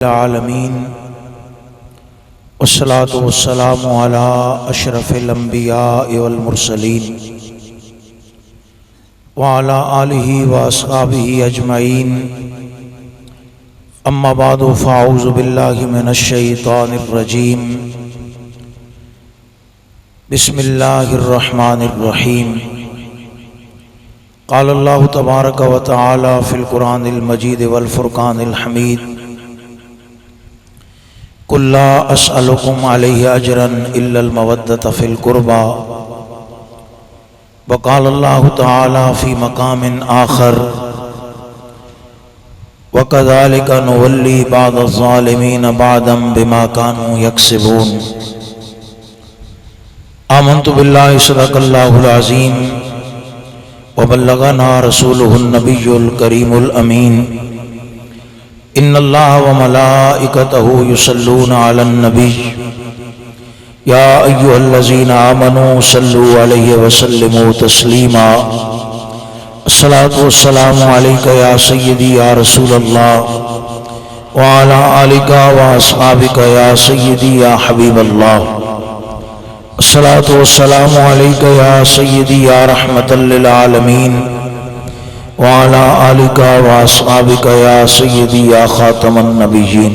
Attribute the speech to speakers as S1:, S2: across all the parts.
S1: العالمین والصلاة والسلام علی اشرف الانبیاء والمرسلین وعلی آلہ واصحابہ اجمعین اما بعد فاعوذ باللہ من الشیطان الرجیم بسم اللہ الرحمن الرحیم قال اللہ تبارک و تعالی فی القرآن المجید والفرقان الحمید قل لا اسألكم عليه اجرا الا المودة في القربى وقال الله تعالى في مقام آخر وكذلك نولي بعض الظالمين بعضا بما كانوا يكسبون آمنت بالله صدق الله العظيم وبلغنا رسوله النبي الكريم الأمين ان اللہ وملائکتہ یصلون علی النبی یا ایھا الذین آمنوا صلوا علیہ وسلموا تسلیما الصلاۃ والسلام علیک یا سیدی یا رسول اللہ وعلی آلک واصحابک یا سیدی یا حبیب اللہ الصلاۃ والسلام علیک یا سیدی یا رحمۃ للعالمین وعلى آلك واصحابك يا سيدي يا خاتم النبيين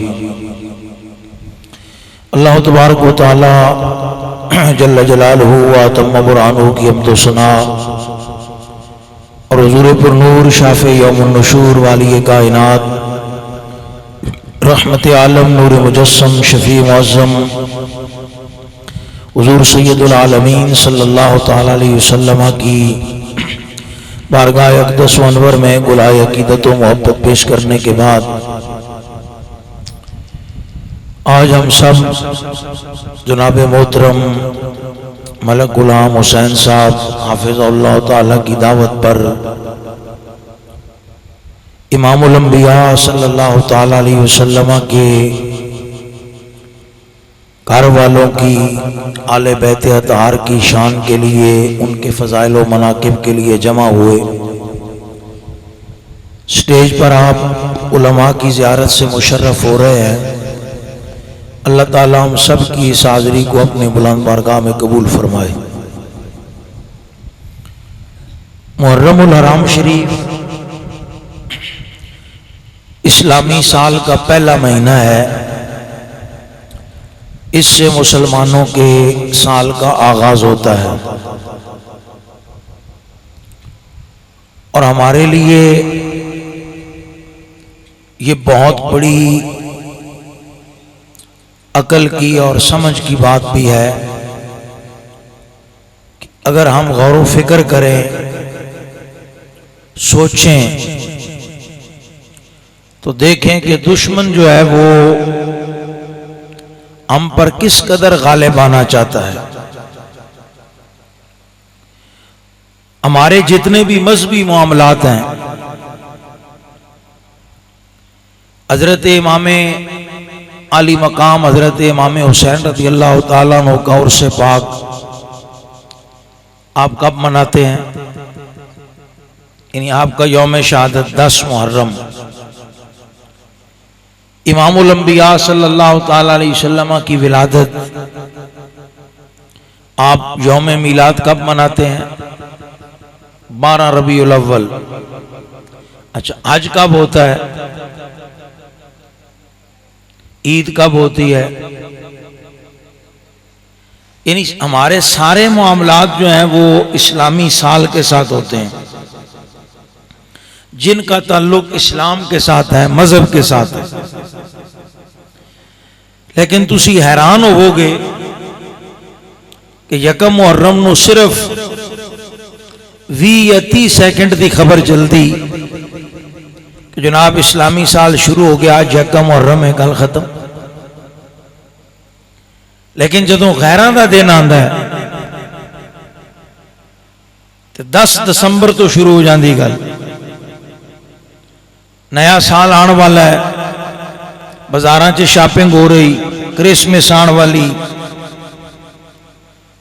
S1: اللہ تبارک و تعالی جل جلالہ واتم برہانہ کی حمد و ثنا اور حضور پر نور شافع یوم النشور والی کائنات رحمت عالم نور مجسم شفیع معظم حضور سید العالمین صلی اللہ تعالی علیہ وسلم کی بارگاہ اقدس و انور میں گلائے عقیدت و محبت پیش کرنے کے بعد آج ہم سب جناب محترم ملک غلام حسین صاحب حافظ اللہ تعالی کی دعوت پر امام الانبیاء صلی اللہ تعالی علیہ وسلم کے گھر والوں کی آل بیت اطہار کی شان کے لیے ان کے فضائل و مناقب کے لیے جمع ہوئے سٹیج پر آپ علماء کی زیارت سے مشرف ہو رہے ہیں اللہ تعالی ہم سب کی اس حاضری کو اپنے بلند بارگاہ میں قبول فرمائے محرم الحرام شریف اسلامی سال کا پہلا مہینہ ہے اس سے مسلمانوں کے سال کا آغاز ہوتا ہے اور ہمارے لیے یہ بہت بڑی عقل کی اور سمجھ کی بات بھی ہے کہ اگر ہم غور و فکر کریں سوچیں تو دیکھیں کہ دشمن جو ہے وہ ہم پر کس قدر غالب آنا چاہتا ہے ہمارے جتنے بھی مذہبی معاملات ہیں حضرت امام علی مقام حضرت امام حسین رضی اللہ تعالیٰ عنہ کا عرس پاک آپ کب مناتے ہیں یعنی آپ کا یوم شہادت 10 محرم امام الانبیاء صلی اللہ تعالی علیہ وسلم کی ولادت آپ یوم میلاد کب مناتے ہیں 12 ربیع الاول اچھا حج کب ہوتا ہے عید کب ہوتی ہے یعنی ہمارے سارے معاملات جو ہیں وہ اسلامی سال کے ساتھ ہوتے ہیں جن کا تعلق اسلام کے ساتھ ہے مذہب کے ساتھ ہے لیکن تسی حیران ہو گے کہ یکم محرم نو صرف 20 یا 30 سیکنڈ دی خبر چلتی کہ جناب اسلامی سال شروع ہو گیا آج یکم محرم ہے کل ختم لیکن جدوں غیراں دا دن آندا ہے تے 10 دسمبر تو شروع ہو جاندی گل نیا سال آن والا ہے بازاراں چ شاپنگ ہو رہی کرسمس آن والی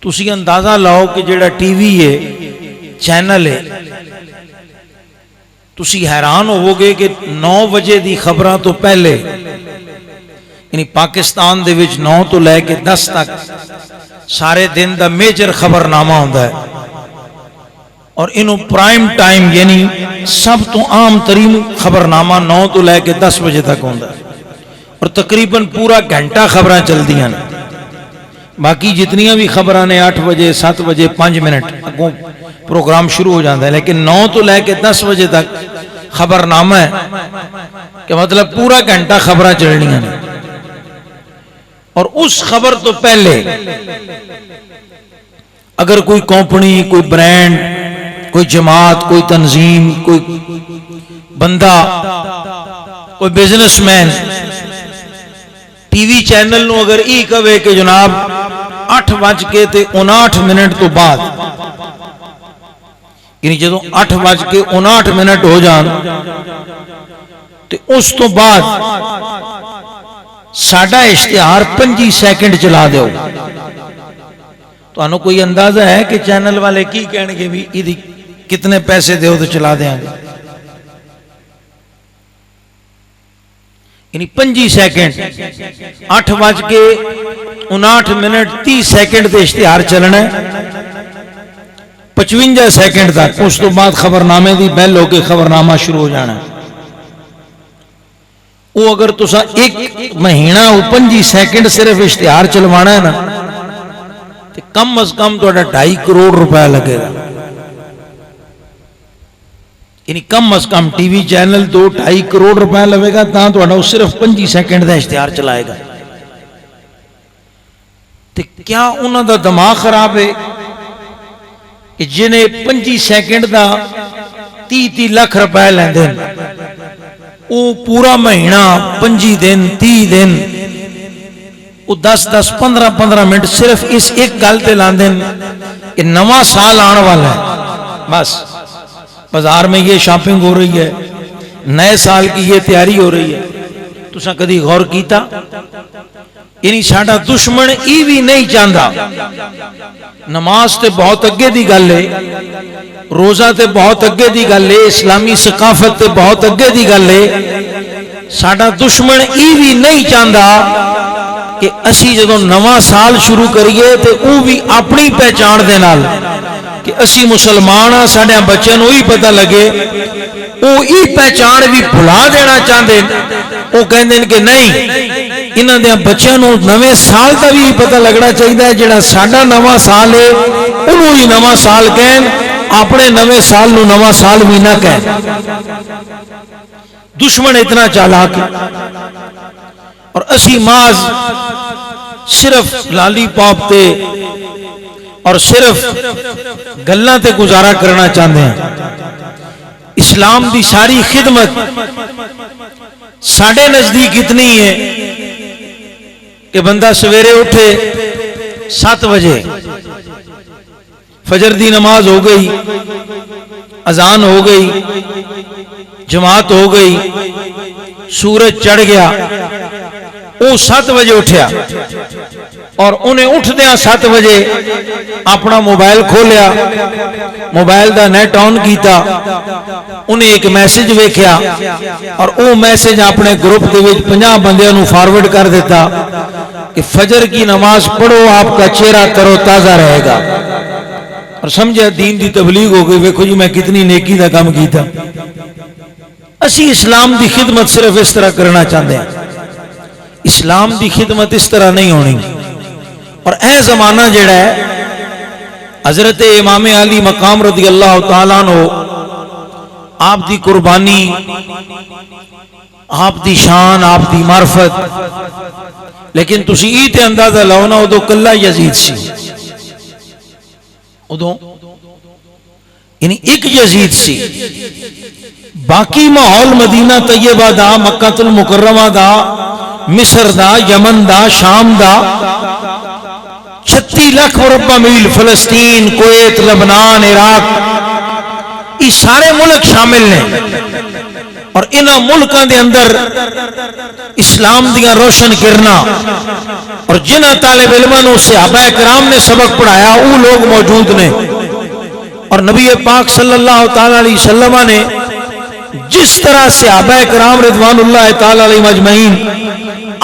S1: تسی اندازہ لاؤ کہ جڑا ٹی وی ہے چینل ہے تسی حیران ہوو گے کہ 9 بجے دی خبراں تو پہلے یعنی پاکستان دے وچ 9 تو لے کے 10 تک سارے دن دا میجر خبرنامہ ہوندا ہے، اور انہوں پرائم ٹائم یعنی سب تو عام ترین خبرنامہ 9 تو لے کے 10 بجے تک ہوندا ہے، اور تقریباً پورا گھنٹہ خبراں چل دیاں نے۔ باقی جتنیاں بھی خبراں نے 8 بجے 7 بجے 5 منٹ اگوں پروگرام شروع ہو جاتا ہے، لیکن 9 تو لے کے 10 بجے تک خبرنامہ ہے کہ مطلب پورا گھنٹہ خبراں چلنیاں نے۔ اور اس خبر تو پہلے اگر کوئی کمپنی، کوئی برانڈ، کوئی جماعت، کوئی تنظیم، کوئی بندہ، کوئی business man T V channel نو اگر ای کہے کہ جناب 8:59 تو بعد، یعنی جدو 8:59 ہو جان تو اس تو بعد ساڈا اشتہار 5 سیکنڈ چلا دیو، تو انہوں کوئی اندازہ ہے کہ چینل والے کی کہنے گے بھی یہ کتنے پیسے دیو تو چلا دیں گے؟ یعنی 5 سیکنڈ 8:59 30 سیکنڈ تے اشتہار چلنا ہے 55 سیکنڈ تک، اس تو بعد خبرنامے دی بیل ہو کے خبرنامہ شروع ہو جانا ہے۔ وہ اگر تسا 1 مہینہ 5 سیکنڈ صرف اشتہار چلوانا ہے نا تو کم از کم تو 2.5 کروڑ روپے لگے گا، یعنی کم از کم ٹی وی چینل 2.5 کروڑ روپے لگے گا تاں تو صرف 5 سیکنڈ دا اشتہار چلائے گا۔ تو کیا انہوں دا دماغ خراب ہے کہ جنہیں 5 سیکنڈ دا 30 لاکھ روپے لیندے وہ پورا مہینہ 5 دن 30 دن وہ 10 15 منٹ صرف اس ایک گل تے لاندے کہ نواں سال آنے والا ہے، بس بازار میں یہ شاپنگ ہو رہی ہے، نئے سال کی یہ تیاری ہو رہی ہے۔ تساں کدی غور کیتا؟ یعنی ساڈا دشمن ای بھی نہیں چاہتا، نماز تے بہت اگے دی گل ہے، روزہ تے بہت اگے دی گل ہے، اسلامی ثقافت تے بہت اگے دی گل ہے، ساڈا دشمن ای بھی نہیں چاہتا کہ اسی جدوں نواں سال شروع کریے تے او بھی اپنی پہچان دے نال کہ اسی مسلمان ہاں، ساڈے بچوں نوں ہی پتہ لگے، او ای پہچان بھی بھلا دینا چاہتے ہیں۔ وہ کہندے ہیں کہ نہیں، انہاں دے بچوں نوں نویں سال دا بھی پتہ لگنا چاہیے، جڑا ساڈا نواں سال ہے انہوں ہی نواں سال کہن، اپنے نویں سال نوں نواں سال بھی نہ کہن۔ دشمن اتنا چالاک ہے، اور اسی ماز صرف لالی پاپ تے اور صرف گلاں تے گزارا کرنا چاہتے ہیں۔ اسلام دی ساری خدمت ساڑھے نزدیک اتنی ہے کہ بندہ سویرے اٹھے 7 بجے، فجر دی نماز ہو گئی، اذان ہو گئی، جماعت ہو گئی، سورج چڑھ گیا، وہ 7 بجے اٹھیا، اور انہیں اٹھ دیا 7 بجے اپنا موبائل کھولیا، موبائل دا نیٹ آن کیتا، انہیں ایک میسج ویکھیا، اور وہ میسج اپنے گروپ دے وچ 50 بندیاں نو فارورڈ کر دیتا کہ فجر کی نماز پڑھو آپ کا چہرہ تر و تازہ رہے گا، اور سمجھا دین دی تبلیغ ہو گئی۔ ویکھو جی میں کتنی نیکی دا کام کیتا۔ اسی اسلام دی خدمت صرف اس طرح کرنا چاہتے ہیں، اسلام دی خدمت اس طرح نہیں ہونی۔ اور اے زمانہ جڑا ہے، حضرت امام علی مقام رضی اللہ تعالیٰ عنہ، آپ دی قربانی، آپ دی شان، آپ دی معرفت، لیکن تسی ایتے اندازہ لاؤ نا ادو کلا یزید سی، ادو یعنی ایک یزید سی، باقی ماحول مدینہ طیبہ دا، مکہ المکرمہ دا، مصر دا، یمن دا، شام دا، 36 لاکھ مربع میل، فلسطین، کویت، لبنان، عراق، یہ سارے ملک شامل ہیں، اور انہاں ملکاں دے اندر اسلام دیاں روشن کرنا، اور جنہ طالب علموں صحابہ کرام نے سبق پڑھایا وہ لوگ موجود نے، اور نبی پاک صلی اللہ تعالی علیہ وسلم نے جس طرح صحابہ کرام رضوان اللہ تعالی علیہ مجمعین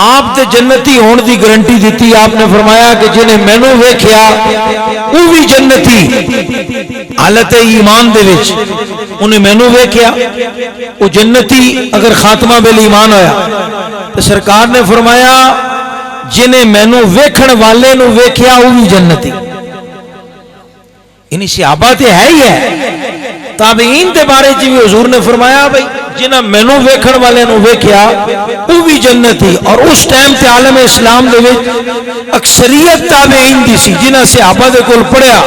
S1: آپ تے جنتی ہون دی گارنٹی دیتی. آپ نے فرمایا کہ جنہیں مینوں ویکھیا وہ بھی جنتی. حالت ایمان دے وچ انہیں مینوں ویکھیا وہ جنتی. اگر خاتمہ بل ایمان ہویا تو سرکار نے فرمایا جنہیں مینوں ویکھن والے نو ویکھیا وہ بھی جنتی. یعنی صحابہ تے ہے ہی ہے. تابعین دے بارے جی حضور نے فرمایا بھائی جنہ مینوں ویکھن والے نو ویکھیا وہ بھی جنتی. اور اس ٹائم تے عالم اسلام دے وچ اکثریت تابعین دی سی جنہ صحابہ دے کول پڑھیا,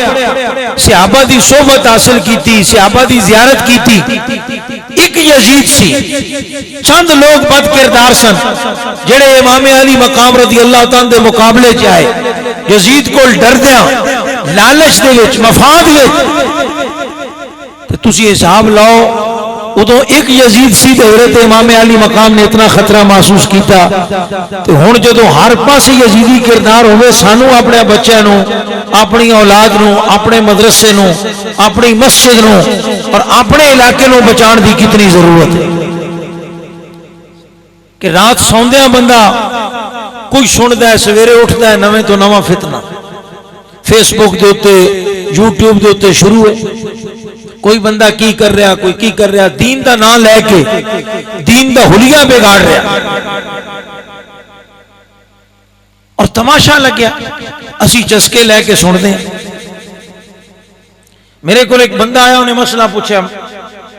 S1: صحابہ دی صحبت حاصل کیتی, صحابہ دی زیارت کیتی. ایک یزید سی, چند لوگ بد کردار سن جڑے امام علی مقام رضی اللہ تعالیٰ دے مقابلے چ آئے. یزید کول ڈردیاں لالچ دے وچ مفاد وچ تسی حساب لاؤ. ادو ایک یزید سی تے حضرت امام علی مقام نے اتنا خطرہ محسوس کیتا. تو ہن جدو ہر پاسے یزیدی کردار ہوئے, سانو اپنے بچے نو, اپنی اولاد نو, اپنے مدرسے نو, اپنی مسجد نو اور اپنے علاقے نو بچان دی کتنی ضرورت ہے. کہ رات سوندیاں بندہ کوئی سندا ہے, سویرے اٹھدا ہے نویں تو نواں فتنہ فیس بک دے اوتے یوٹیوب دے اوتے شروع ہے. کوئی بندہ کی کر رہا, کوئی کی کر رہا, دین دا نام لے کے دین دا حلیہ بگاڑ رہا. اور تماشا لگیا اسی چسکے لے کے سن دیں. میرے کو ایک بندہ آیا, انہیں مسئلہ پوچھا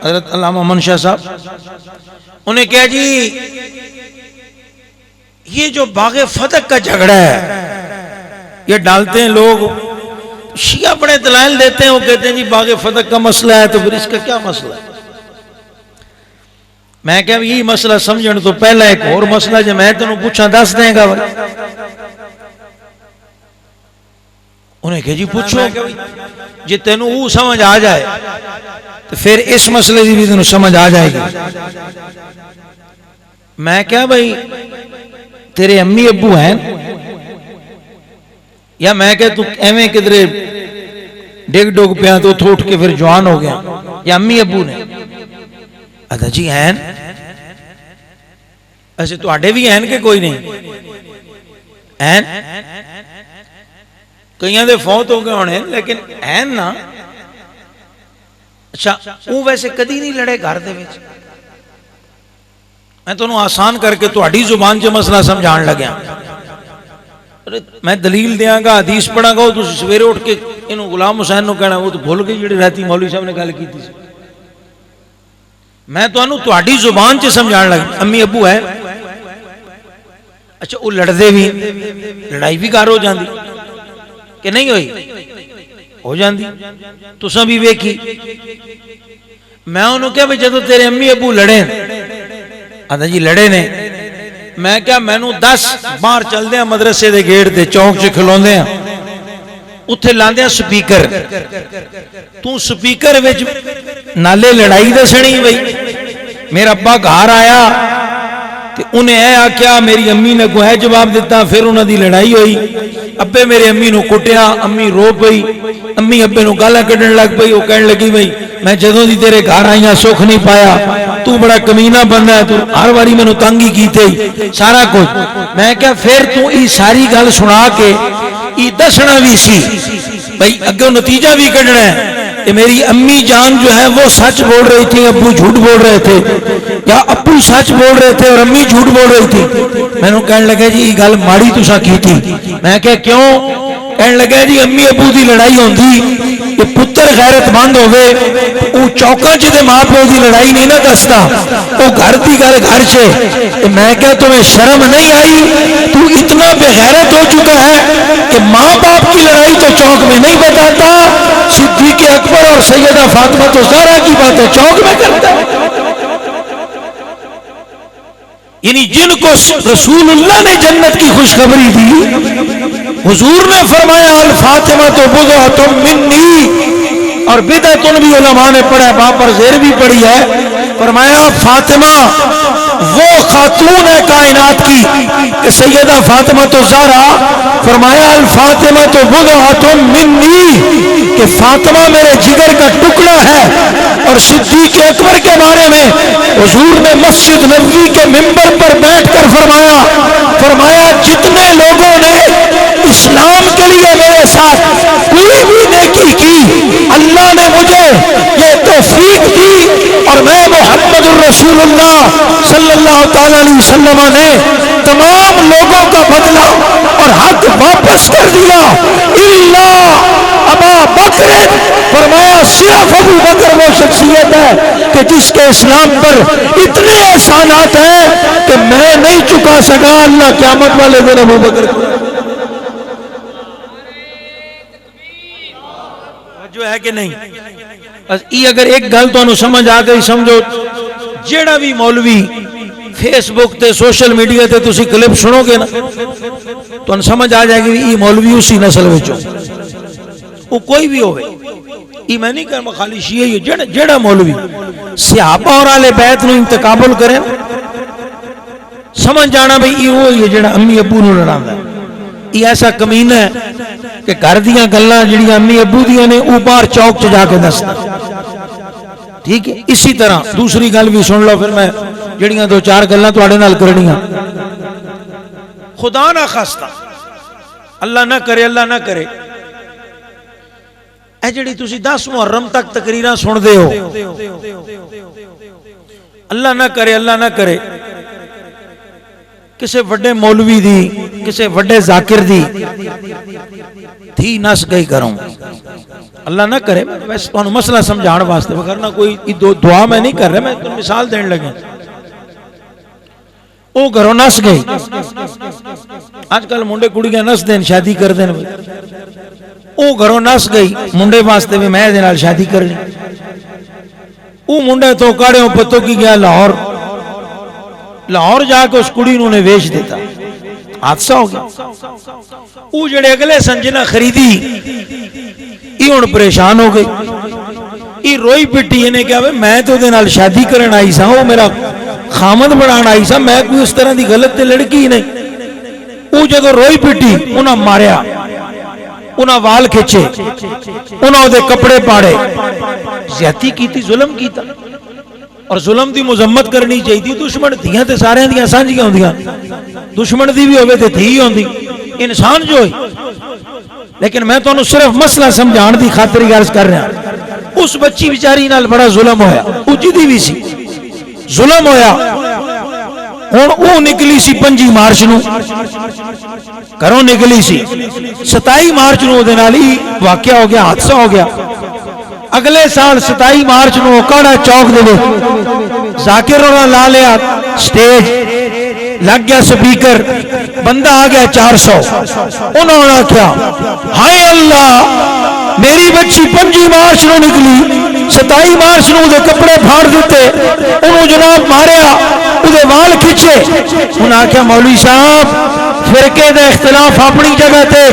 S1: حضرت علامہ منشا صاحب. انہیں کہا جی یہ جو باغ فتح کا جھگڑا ہے یہ ڈالتے ہیں لوگ, شیعہ بڑے دلائل دیتے ہیں, وہ کہتے ہیں جی باغ فتح کا مسئلہ ہے, تو پھر اس کا کیا مسئلہ ہے؟ میں کہا یہی مسئلہ سمجھنے تو پہلا ایک اور مسئلہ جو میں تنوں پوچھا دس دیں گا. انہیں کہا جی پوچھو, جی تینوں وہ سمجھ آ جائے تو پھر اس مسئلے کی بھی تینوں سمجھ آ جائے گی. میں کہا بھائی تیرے امی ابو ہیں, یا میں کہ تو ایویں کدھرے ڈگ ڈگ پیا تو اٹھ کے پھر جوان ہو گیا, یا امی ابو نے؟ ادا جی ہیں. ایسے تو آڈے بھی ہیں کہ کوئی نہیں ہیں؟ کئیاں دے فوت ہو گئے ہونے لیکن ہیں نا. اچھا وہ ویسے کدی نہیں لڑے گھر دے وچ؟ میں تو آسان کر کے تہاڈی زبان چ مسئلہ سمجھان لگیا. میں دلیل دیاں گا, حدیث پڑھا گا, تو سویرے اٹھ کے انہوں غلام حسین نو کہنا وہ تو بھول گئی جڑی رہتی مولوی صاحب نے گل کی تھی. میں تو انہوں تہاڈی زبان چ سمجھان لگا. امی ابو ہے, اچھا وہ لڑدے بھی, لڑائی بھی گھر ہو جاندی کہ نہیں ہوئی؟ ہو جاندی. تساں بھی ویکھی. میں انہوں کہا بھی جدو تیرے امی ابو لڑے, آدھا جی لڑے نے. میں کیا مینوں 10 باہر چل دیا مدرسے دے گیٹ دے چوک چ کھلوندے ہیں, اتھے لاندے سپیکر. تو سپیکر وچ نالے لڑائی دسنی بھئی. میرا ابا گھر آیا تے انہیں اے آکھیا, میری امی نے کو ہے جواب دیتا, پھر انہاں دی لڑائی ہوئی. ابے میرے امی نو کٹیا, امی رو پئی, امی ابے نو گالاں کڈن لگ پئی. وہ کہن لگی بھئی میں جدوں دی تیرے گھر آئیاں سکھ نہیں پایا, تو بڑا کمینہ بندہ ہے, تو ہر واری مینوں تنگی کیتے سارا کچھ. میں کہا پھر تو ای ساری گل سنا کے ای دسنا بھی سی بھئی اگوں نتیجہ بھی کڈنا ہے کہ میری امی جان جو ہے وہ سچ بول رہی تھی, ابو جھوٹ بول رہے تھے, یا ابو سچ بول رہے تھے اور امی جھوٹ بول رہی تھی. میں نے کہنے لگا جی یہ گل ماڑی تساں کی تھی. میں کہا کیوں؟ کہنے لگا جی امی ابو دی لڑائی ہوندی کہ پتر غیرت مند ہوئے, وہ چوکاں چ ماں پیو دی لڑائی نہیں نہ دستا, وہ گھر دی گل گھر چ. میں کہا تمہیں شرم نہیں آئی؟ تو اتنا بے غیرت ہو چکا ہے کہ ماں باپ کی لڑائی تو چوک میں نہیں بتاتا, صدیق اکبر اور سیدہ فاطمہ تو زہرا کی باتیں چوک میں کرتا ہے. یعنی جن کو رسول اللہ نے جنت کی خوشخبری دی, حضور نے فرمایا الفاطمہ تو بضعۃ منی, اور بدعۃ بھی علماء نے پڑھا ہے, وہاں پر زیر بھی پڑھی ہے. فرمایا فاطمہ وہ خاتون ہے کائنات کی کہ سیدہ فاطمہ تو زہرا. فرمایا الفاطمہ تو بضعۃ منی کہ فاطمہ میرے جگر کا ٹکڑا ہے. اور صدیق اکبر کے بارے میں حضور نے مسجد نبوی کے ممبر پر بیٹھ کر فرمایا جتنے لوگوں نے اسلام کے لیے میرے ساتھ کوئی بھی نیکی کی اللہ نے مجھے یہ توفیق دی اور میں محمد الرسول اللہ صلی اللہ تعالی علیہ وسلم نے تمام لوگوں کا بدلہ اور حق واپس کر دیا الا ابا بکر، فرمایا صرف ابو بکر وہ شخصیت ہے کہ جس کے اسلام پر اتنے احسانات ہیں کہ میں نہیں چکا سکا، اللہ قیامت والے دن ابو بکر کو جو ہے کہ نہیں۔ بس یہ اگر ایک گل تو سمجھ آ گئی، سمجھو جیڑا بھی مولوی فیس بک تے سوشل میڈیا تے تسی کلپ سنو گے نا تو سمجھ آ جائے گی یہ مولوی اسی نسل وچوں، وہ کوئی بھی ہوئے، یہ میں نہیں کرما خالی شیعہ ہی، جیڑا مولوی صحابہ اور آل بیت نو انتقابل کرے سمجھ جانا بھئی یہ وہی ہے جیڑا امی ابو نو لڑاندا ہے۔ یہ ایسا کمینہ ہے کہ گھر دیاں گلاں جڑیاں امی ابو دیاں نے وہ باہر چوک چ جا کے دسدا، ٹھیک ہے۔ اسی طرح دوسری گل بھی سن لو، پھر میں جڑیاں دو چار گلاں تواڈے نال کرنیاں، خدا نہ خواستہ اللہ نہ کرے اے جڑی تسی 10 محرم تک تقریراں سن دے ہو، اللہ نہ کرے کسے وڈے مولوی دی کسے وڈے ذاکر دی تھی نس گئی کروں، اللہ نہ کرے، ویسے تو مسئلہ سمجھان واسطے، وگرنہ کوئی دعا میں نہیں کر رہا، میں تو مثال دین لگے۔ او گھروں نس گئی، آج کل منڈے کڑیاں نس دین شادی کر دین، او گھروں نس گئی منڈے واسطے بھی میں دے شادی کرنی، او منڈے تو کاڑیوں پتوں کی گیا لاہور جا کے اس کڑی انہوں نے ویچ دیتا، حادثہ ہو گیا۔ او جڑے اگلے سنجنہ خریدی یہ ان پریشان ہو گئی، یہ روئی پٹی انہیں کہا میں تو دے نال شادی کرن آئی سا، وہ میرا خامد بڑھان آئی سا، میں کوئی اس طرح دی غلط تے لڑکی ہی نہیں۔ او جدو روئی پٹی انہاں ماریا، انہاں وال کھچے، انہاں دے کپڑے پاڑے، زیادتی کیتی، ظلم کیتا، اور ظلم دی مذمت کرنی چاہیے۔ دشمن دیاں تے سارے دیاں سانجیاں ہوندیاں، دشمن دی بھی ہوئے تے تھی ہوندی، انسان جو ہوئی، لیکن میں تو انہوں صرف مسئلہ سمجھان دی خاطر عرض کر رہا ہوں۔ اس بچی بیچاری نال بڑا ظلم ہویا، اجی دی بھی سی ظلم ہویا، ہن او نکلی سی 25 مارچ نو گھروں نکلی سی، 27 مارچ نو دے نال ہی واقعہ ہو گیا، حادثہ ہو گیا۔ اگلے سال 27 مارچ نو کاڑا چوک دے ذاکر اور لا لیا سٹیج، لگ گیا سپیکر، بندہ آ گیا 400، انہوں نے کیا ہائے اللہ میری بچی 25 مارچ نو نکلی، 27 مارچ نو دے کپڑے پھاڑ دیتے، انہوں جناب ماریا، وہ وال کھچے۔ انہوں نے کیا مولوی صاحب فرقے دے اختلاف اپنی جگہ تے،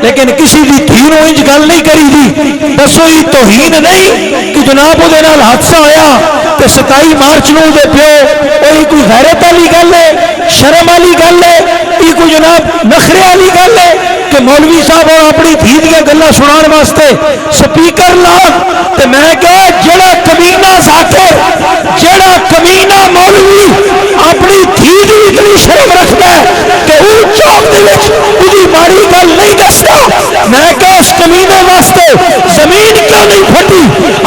S1: لیکن کسی دی دھینوں انج گل نہیں کری دی، دسو ہی توہین نہیں کہ جناب وہ دے نال حادثہ ہویا تے 27 مارچ نو دے پیو، وہی کوئی غیرت والی گل ہے، شرم والی گل ہے، یہ کوئی جناب نخرے والی گل ہے کہ مولوی صاحب اپنی دھی دیاں گلاں سنان واسطے سپیکر لاگ تے میں کہا جڑا کمینہ ذاکر، جڑا کمینہ مولوی اپنی دھی دی اتنی شرم رکھدا ہے کہ وہ چوک دے وچ اودی ماڑی گل نہیں دسدا، میں کہا اس کمینے واسطے زمین کیوں نہیں پھٹی،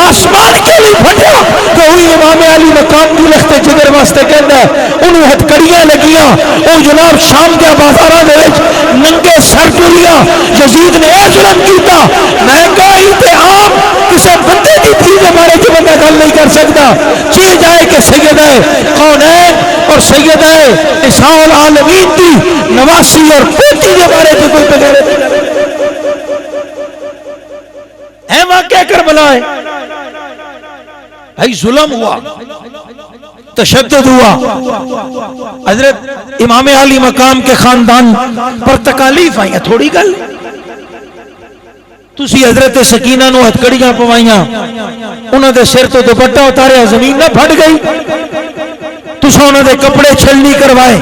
S1: آسمان کیوں نہیں پھٹیا کہ وہی امام علی مقام دی لخت جگر واسطے کہندا ہے انہوں ہتکڑیاں لگیاں، او جناب شام کے بازاراں دے وچ ننگے سر ٹریاں، یزید نے اے ظلم کیتا۔ میں کہا اتحام کسے بندے دی تھی دے بارے جو بندہ گل نہیں کر سکتا، چیز جائے کہ سیدہ کونین اور سیدہ نساء العالمین دی نواسی اور پوتی دے بارے جو کوئی بغیر ہے واقعہ کربلا ہے، بھائی ظلم ہوا، تشدد ہوا، حضرت امام علی مقام کے خاندان پر تکالیف آئیں، تھوڑی گل تسی حضرت سکینہ نو ہتکڑیاں پوائیاں، انہوں دے سر تو دوپٹہ اتاریا، زمین نہ پھٹ گئی، تسا انہوں دے کپڑے چھلنی کروائے،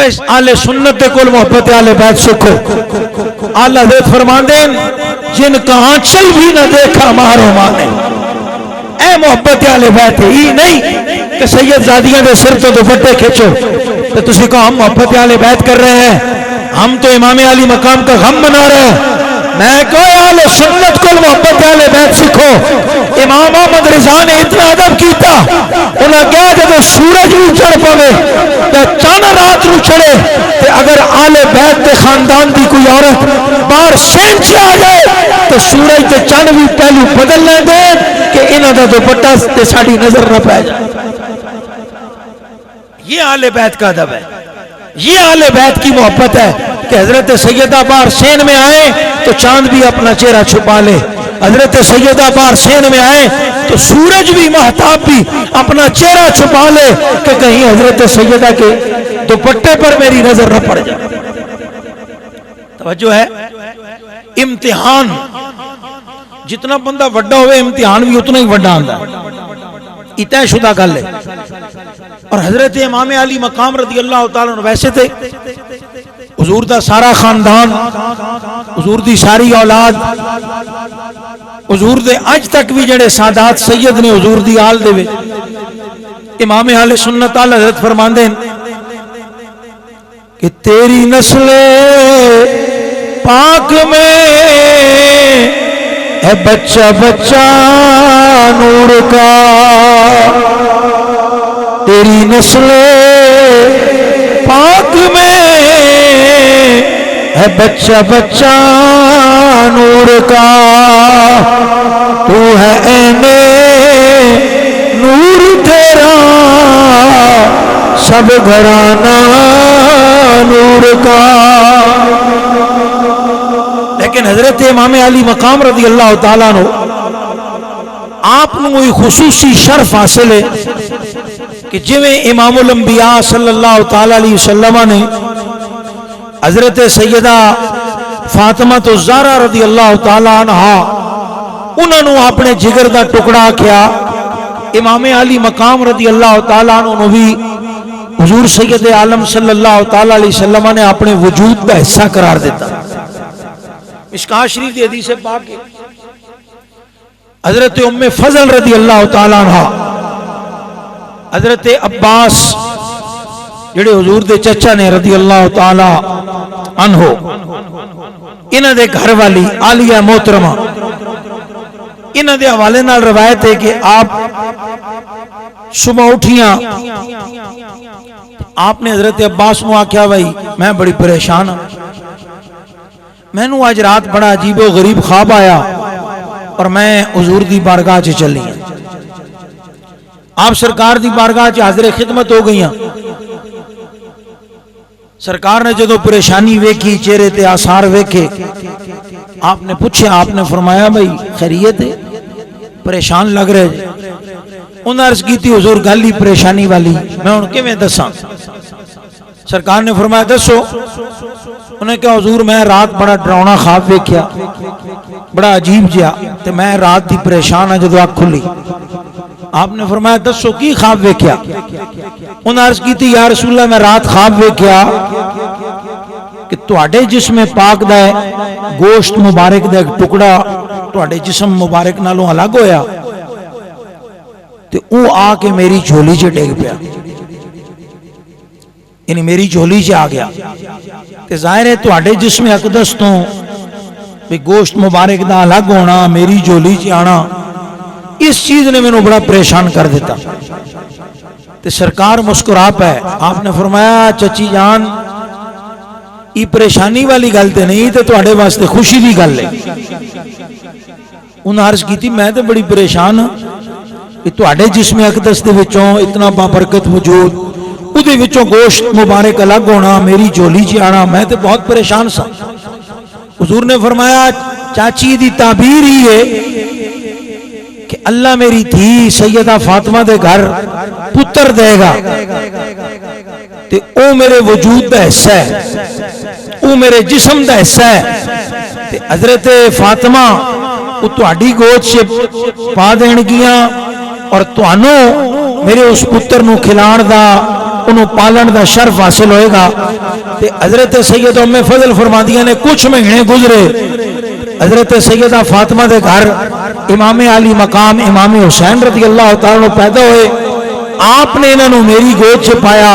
S1: اس آل سنت کول محبت آل بیت سکھو. آلہ حضرت فرماندے جن کا آنچل بھی نہ دیکھا مارو مانے. اے محبت آل بیت ہے یہ نہیں کہ سید زادیاں دے سر تو دوپٹے کھینچو تو تسی کہو ہم محبت آل بیت کر رہے ہیں, ہم تو امام علی مقام کا غم منا رہے ہیں. میں کہو آل سنت کو محبت آل بیت سکھو. امام احمد رضا نے اتنا ادب کیتا, انہاں کہا جب سورج نو چڑھ پوے تے چن رات نو چڑھے تے اگر آل بیت دے خاندان دی کوئی عورت باہر سینچ آ جائے تو سورج تے چن بھی پہلو بدل لیں دے کہ انہاں دا دوپٹہ تے ساڈی نظر نہ پے جائے. یہ آل بیت کا ادب ہے, یہ آل بیت کی محبت ہے کہ حضرت سیدہ بار سین میں آئے تو چاند بھی اپنا چہرہ چھپا لے, حضرت سیدہ بار سین میں آئے تو سورج بھی مہتاب بھی اپنا چہرہ چھپا لے کہ کہیں حضرت سیدہ کے دوپٹے پر میری نظر نہ پڑ جائے. توجہ ہے, امتحان جتنا بندہ وڈا ہوئے امتحان بھی اتنا ہی وڈا آندا ہے, اتنا شدہ گل ہے. اور حضرت امام علی مقام رضی اللہ تعالیٰ عنہ ویسے تھے حضور دا سارا خاندان, حضور دی ساری اولاد, حضور دے اج تک بھی جڑے سادات سید نے حضور دی آل دے وے. امام اہل سنت آل حضرت فرماندے کہ تیری نسل پاک میں ہے بچہ بچہ نور کا, تیری نسل پاک میں ہے بچہ بچہ نور کا, تو ہے عین نور تیرا سب گھرانہ نور کا. لیکن حضرت امام علی مقام رضی اللہ تعالیٰ عنہ آپ کو خصوصی شرف حاصل ہے کہ جویں امام الانبیاء صلی اللہ تعالیٰ علیہ وسلم نے حضرت سیدہ فاطمہ الزہرا رضی اللہ تعالیٰ عنہ انہوں نے اپنے جگر دا ٹکڑا کیا, امام علی مقام رضی اللہ تعالیٰ عنہ بھی حضور سید عالم صلی اللہ تعالیٰ علیہ وسلم نے اپنے وجود کا حصہ قرار دیتا. مشکاہ شریف دی حدیث پاک ہے حضرت ام فضل رضی اللہ تعالیٰ عنہ حضرت عباس جڑے حضور دے چچا نے رضی اللہ تعالیٰ عنہ انہ دے گھر والی عالیہ محترمہ انہ دے حوالے نال روایت ہے کہ آپ صبح اٹھیاں آپ نے حضرت عباس نو آکھیا بھائی میں بڑی پریشان ہوں, میں نو آج رات بڑا عجیب و غریب خواب آیا اور میں حضور دی بارگاہ چ چلی ہوں. آپ سرکار دی بارگاہ چ حاضر خدمت ہو گئی ہیں. سرکار نے جدو پریشانی ویکھی چہرے تے آثار ویکھے آپ نے پوچھا, آپ نے فرمایا بھائی خیریت ہے, پریشان لگ رہے. انہوں نے عرض کی تھی حضور گل ہی پریشانی والی, میں ان کے میں دساں. سرکار نے فرمایا دسو. انہوں نے کہا حضور میں رات بڑا ڈراؤنا خواب ویکھیا, بڑا عجیب جہا, تے میں رات دی پریشان ہاں جدو اکھ کھلی. آپ نے فرمایا دسو کی خواب ویکھیا. انہوں نے عرض کی تھی یا رسول اللہ میں رات خواب ویکھیا کہ تواڈے جسم پاک دا گوشت مبارک دا ایک ٹکڑا تواڈے جسم مبارک نالوں الگ ہویا تے او آ کے میری جھولی چ ڈگ پیا, یعنی میری جھولی چ آ گیا. تے ظاہر ہے تواڈے جسم اقدس تو بھی گوشت مبارک دا الگ ہونا, میری جھولی چ آنا, اس چیز نے مینوں بڑا پریشان کر دیتا. تے سرکار مسکرا پے, آپ نے فرمایا چچی جان یہ پریشانی والی گل تے نہیں, تے تواڈے واسطے خوشی دی گل ہے. انہاں عرض کیتی میں تے بڑی پریشان ہاں کہ تواڈے جسم اقدس دے وچوں اتنا بابرکت وجود, او دے وچوں گوشت مبارک الگ ہونا, میری جھولی چ آنا, میں تے بہت پریشان سا. حضور نے فرمایا چاچی دی تعبیر ہی ہے کہ اللہ میری دھی سیدہ فاطمہ دے گھر پتر دے گا تے او میرے وجود دا حصہ ہے, او میرے جسم دا حصہ ہے. تے حضرت فاطمہ او تہاڈی گود چ پا دین گیاں اور تانوں میرے اس پتر نو کھلان دا انہوں پالن دا شرف حاصل ہوئے گا. تے حضرت سیدہ ام فضل فرماندیاں نے کچھ مہینے گزرے، حضرت سیدہ فاطمہ دے گھر امام علی مقام امام حسین رضی اللہ تعالیٰ عنہ پیدا ہوئے. آپ نے انہوں میری گود چ پایا،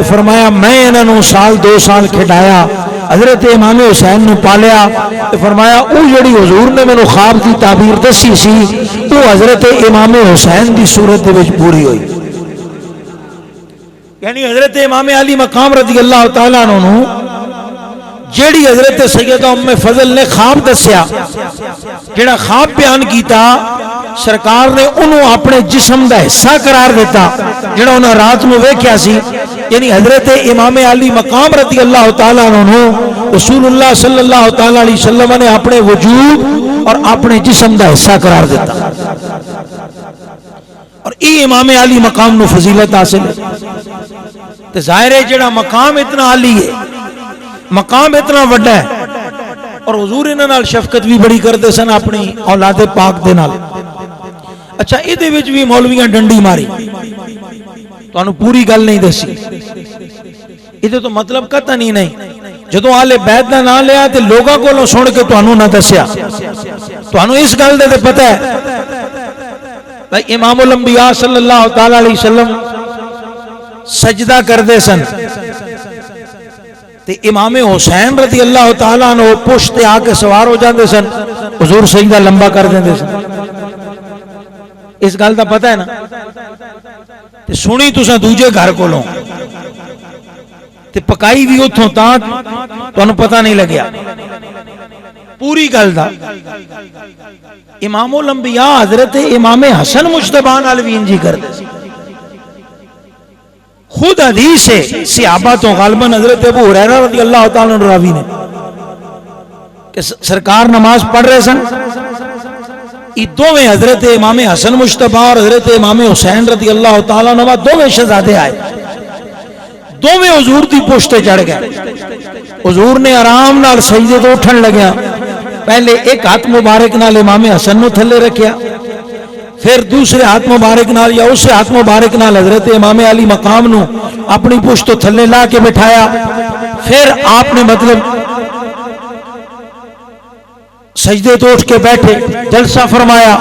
S1: فرمایا میں انہوں سال 2 سال کھڈایا. حضرت امام حسین نے پالیا، فرمایا او جڑی حضور نے مینوں خواب دی تعبیر دسی سی وہ حضرت امام حسین دی صورت دے وچ پوری ہوئی. یعنی حضرت امام علی مقام رضی اللہ تعالیٰ عنہ جیڑی حضرت سیدہ ام فضل نے خواب دسیا، جیڑا خواب بیان کیتا، سرکار نے انہوں اپنے جسم دا حصہ قرار دیتا جیڑا انہوں رات میں ویکھیا سی. یعنی حضرت امام علی مقام رضی اللہ تعالیٰ عنہ رسول اللہ صلی اللہ تعالیٰ علیہ وسلم نے اپنے وجود اور اپنے جسم دا حصہ قرار دیتا. اور ای امام علی مقام نو فضیلت حاصل ہے. تو ظاہر ہے جڑا مقام اتنا عالی ہے، مقام اتنا وڈا ہے، اور حضور انہاں نال شفقت بھی بڑی کرتے سن اپنی اولاد پاک دے نال. اچھا ادھے وچ بھی مولویاں ڈنڈی ماری، تانوں پوری گل نہیں دسی. ادھے تو مطلب قطع نہیں جدوں آل بیت دا نام لیا تے لوگاں کولوں سن کے تانوں نہ دسیا. تانوں اس گل دے تے پتہ ہے بھائی امام الانبیاء صلی اللہ تعالی علیہ وسلم سجدہ کردے سن تے امام حسین رضی اللہ تعالیٰ عنہ پشت تے آ کے سوار ہو جاندے سن، حضور سجدہ لمبا کر دیندے سن. اس گل دا پتہ ہے نا؟ تے سنی تساں دوجے گھر کولوں تے پکائی بھی اتھوں تاں تانوں پتہ نہیں لگیا. پوری گل دا امام الانبیاء حضرت امام حسن مجتبی نال وی انجی کردے سی. خود حدیث ہے صحابہ تو غالباً حضرت ابو ہریرہ رضی اللہ تعالیٰ عنہ راوی نے کہ سرکار نماز پڑھ رہے سن، یہ دوویں حضرت امام حسن مجتبی اور حضرت امام حسین رضی اللہ تعالیٰ عنہ دوویں شہزادے آئے، دوویں حضور دی پشت چڑھ گئے. حضور نے آرام نال سجدے تو اٹھن لگیا، پہلے ایک ہاتھ مبارک نال امام حسن نو تھلے رکھیا، پھر دوسرے ہاتھ مبارک نال یا اس ہاتھ مبارک نال حضرت امام علی مقام نو اپنی پشت تو تھلے لا کے بٹھایا. پھر آپ نے مطلب سجدے تو اٹھ کے بیٹھے، جلسہ فرمایا،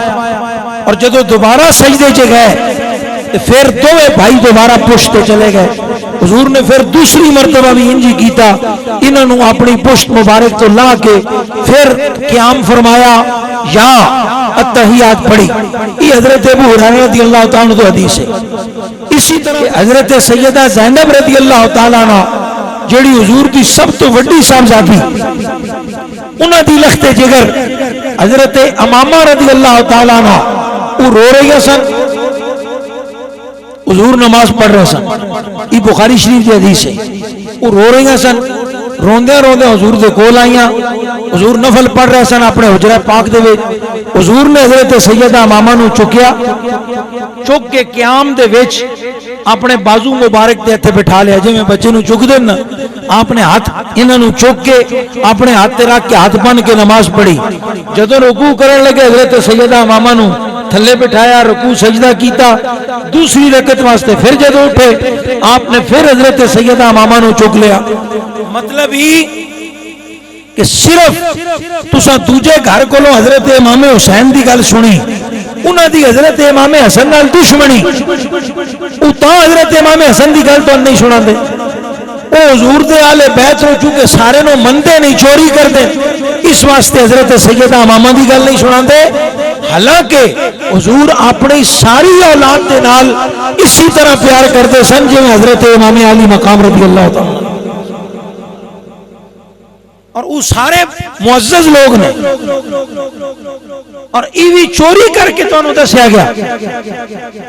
S1: اور جدو دوبارہ سجدے چ گئے پھر دوویں بھائی دوبارہ پشت تے چلے گئے. حضور نے پھر دوسری مرتبہ بھی انجی کیتا، انہوں اپنی پشت مبارک تو لا کے پھر قیام فرمایا یا التحیات پڑھی. یہ حضرت ابو ہریرہ رضی اللہ تعالیٰ عنہ حدیث ہے. اسی طرح حضرت سیدہ زینب رضی اللہ تعالیٰ عنہ جڑی حضور دی سب تو وڈی صاحبزادی، انہاں دی لخت جگر حضرت امامہ رضی اللہ تعالیٰ عنہ وہ رو رہی سن، حضور نماز پڑھ رہے سن. یہ بخاری شریف کی حدیث ہے. وہ رو رہی سن، روندے روندے حضور دے کول آئیاں. حضور نفل پڑھ رہے سن اپنے حجرہ پاک دے وچ. حضور نے حضرت سیدہ امامہ نو چکیا، چک کے قیام دے وچ اپنے بازو مبارک دے ہتھے بٹھا لیا، جویں بچے نو چک دین نا، آپ نے ہاتھ انہاں نو چک کے اپنے ہاتھ تے رکھ کے ہاتھ بن کے نماز پڑھی. جدوں رکوع کرن لگے حضرت سیدہ امامہ نو تھلے بٹھایا، رکوع سجدہ کیتا. دوسری رکعت واسطے پھر جدوں اٹھے آپ نے پھر حضرت سیدہ امامہ نو چک لیا. مطلب ہی کہ صرف تساں دوجے گھر کولوں حضرت امام حسین دی گل سنی، انہاں دی حضرت امام حسن نال دشمنی، او تاں حضرت امام حسن دی گل تو نہیں سناندے. او حضور دے آل بیت نو چونکہ سارے نو مندے نہیں، چوری کردے، اس واسطے حضرت سیدہ امامہ دی گل نہیں سناندے. حالانکہ حضور اپنی ساری اولاد دے نال اسی طرح پیار کرتے سن جویں حضرت امام علی مقام رضی اللہ تعالی، اور وہ سارے معزز لوگ نے. اور ایوی چوری کر کے تو دسیا گیا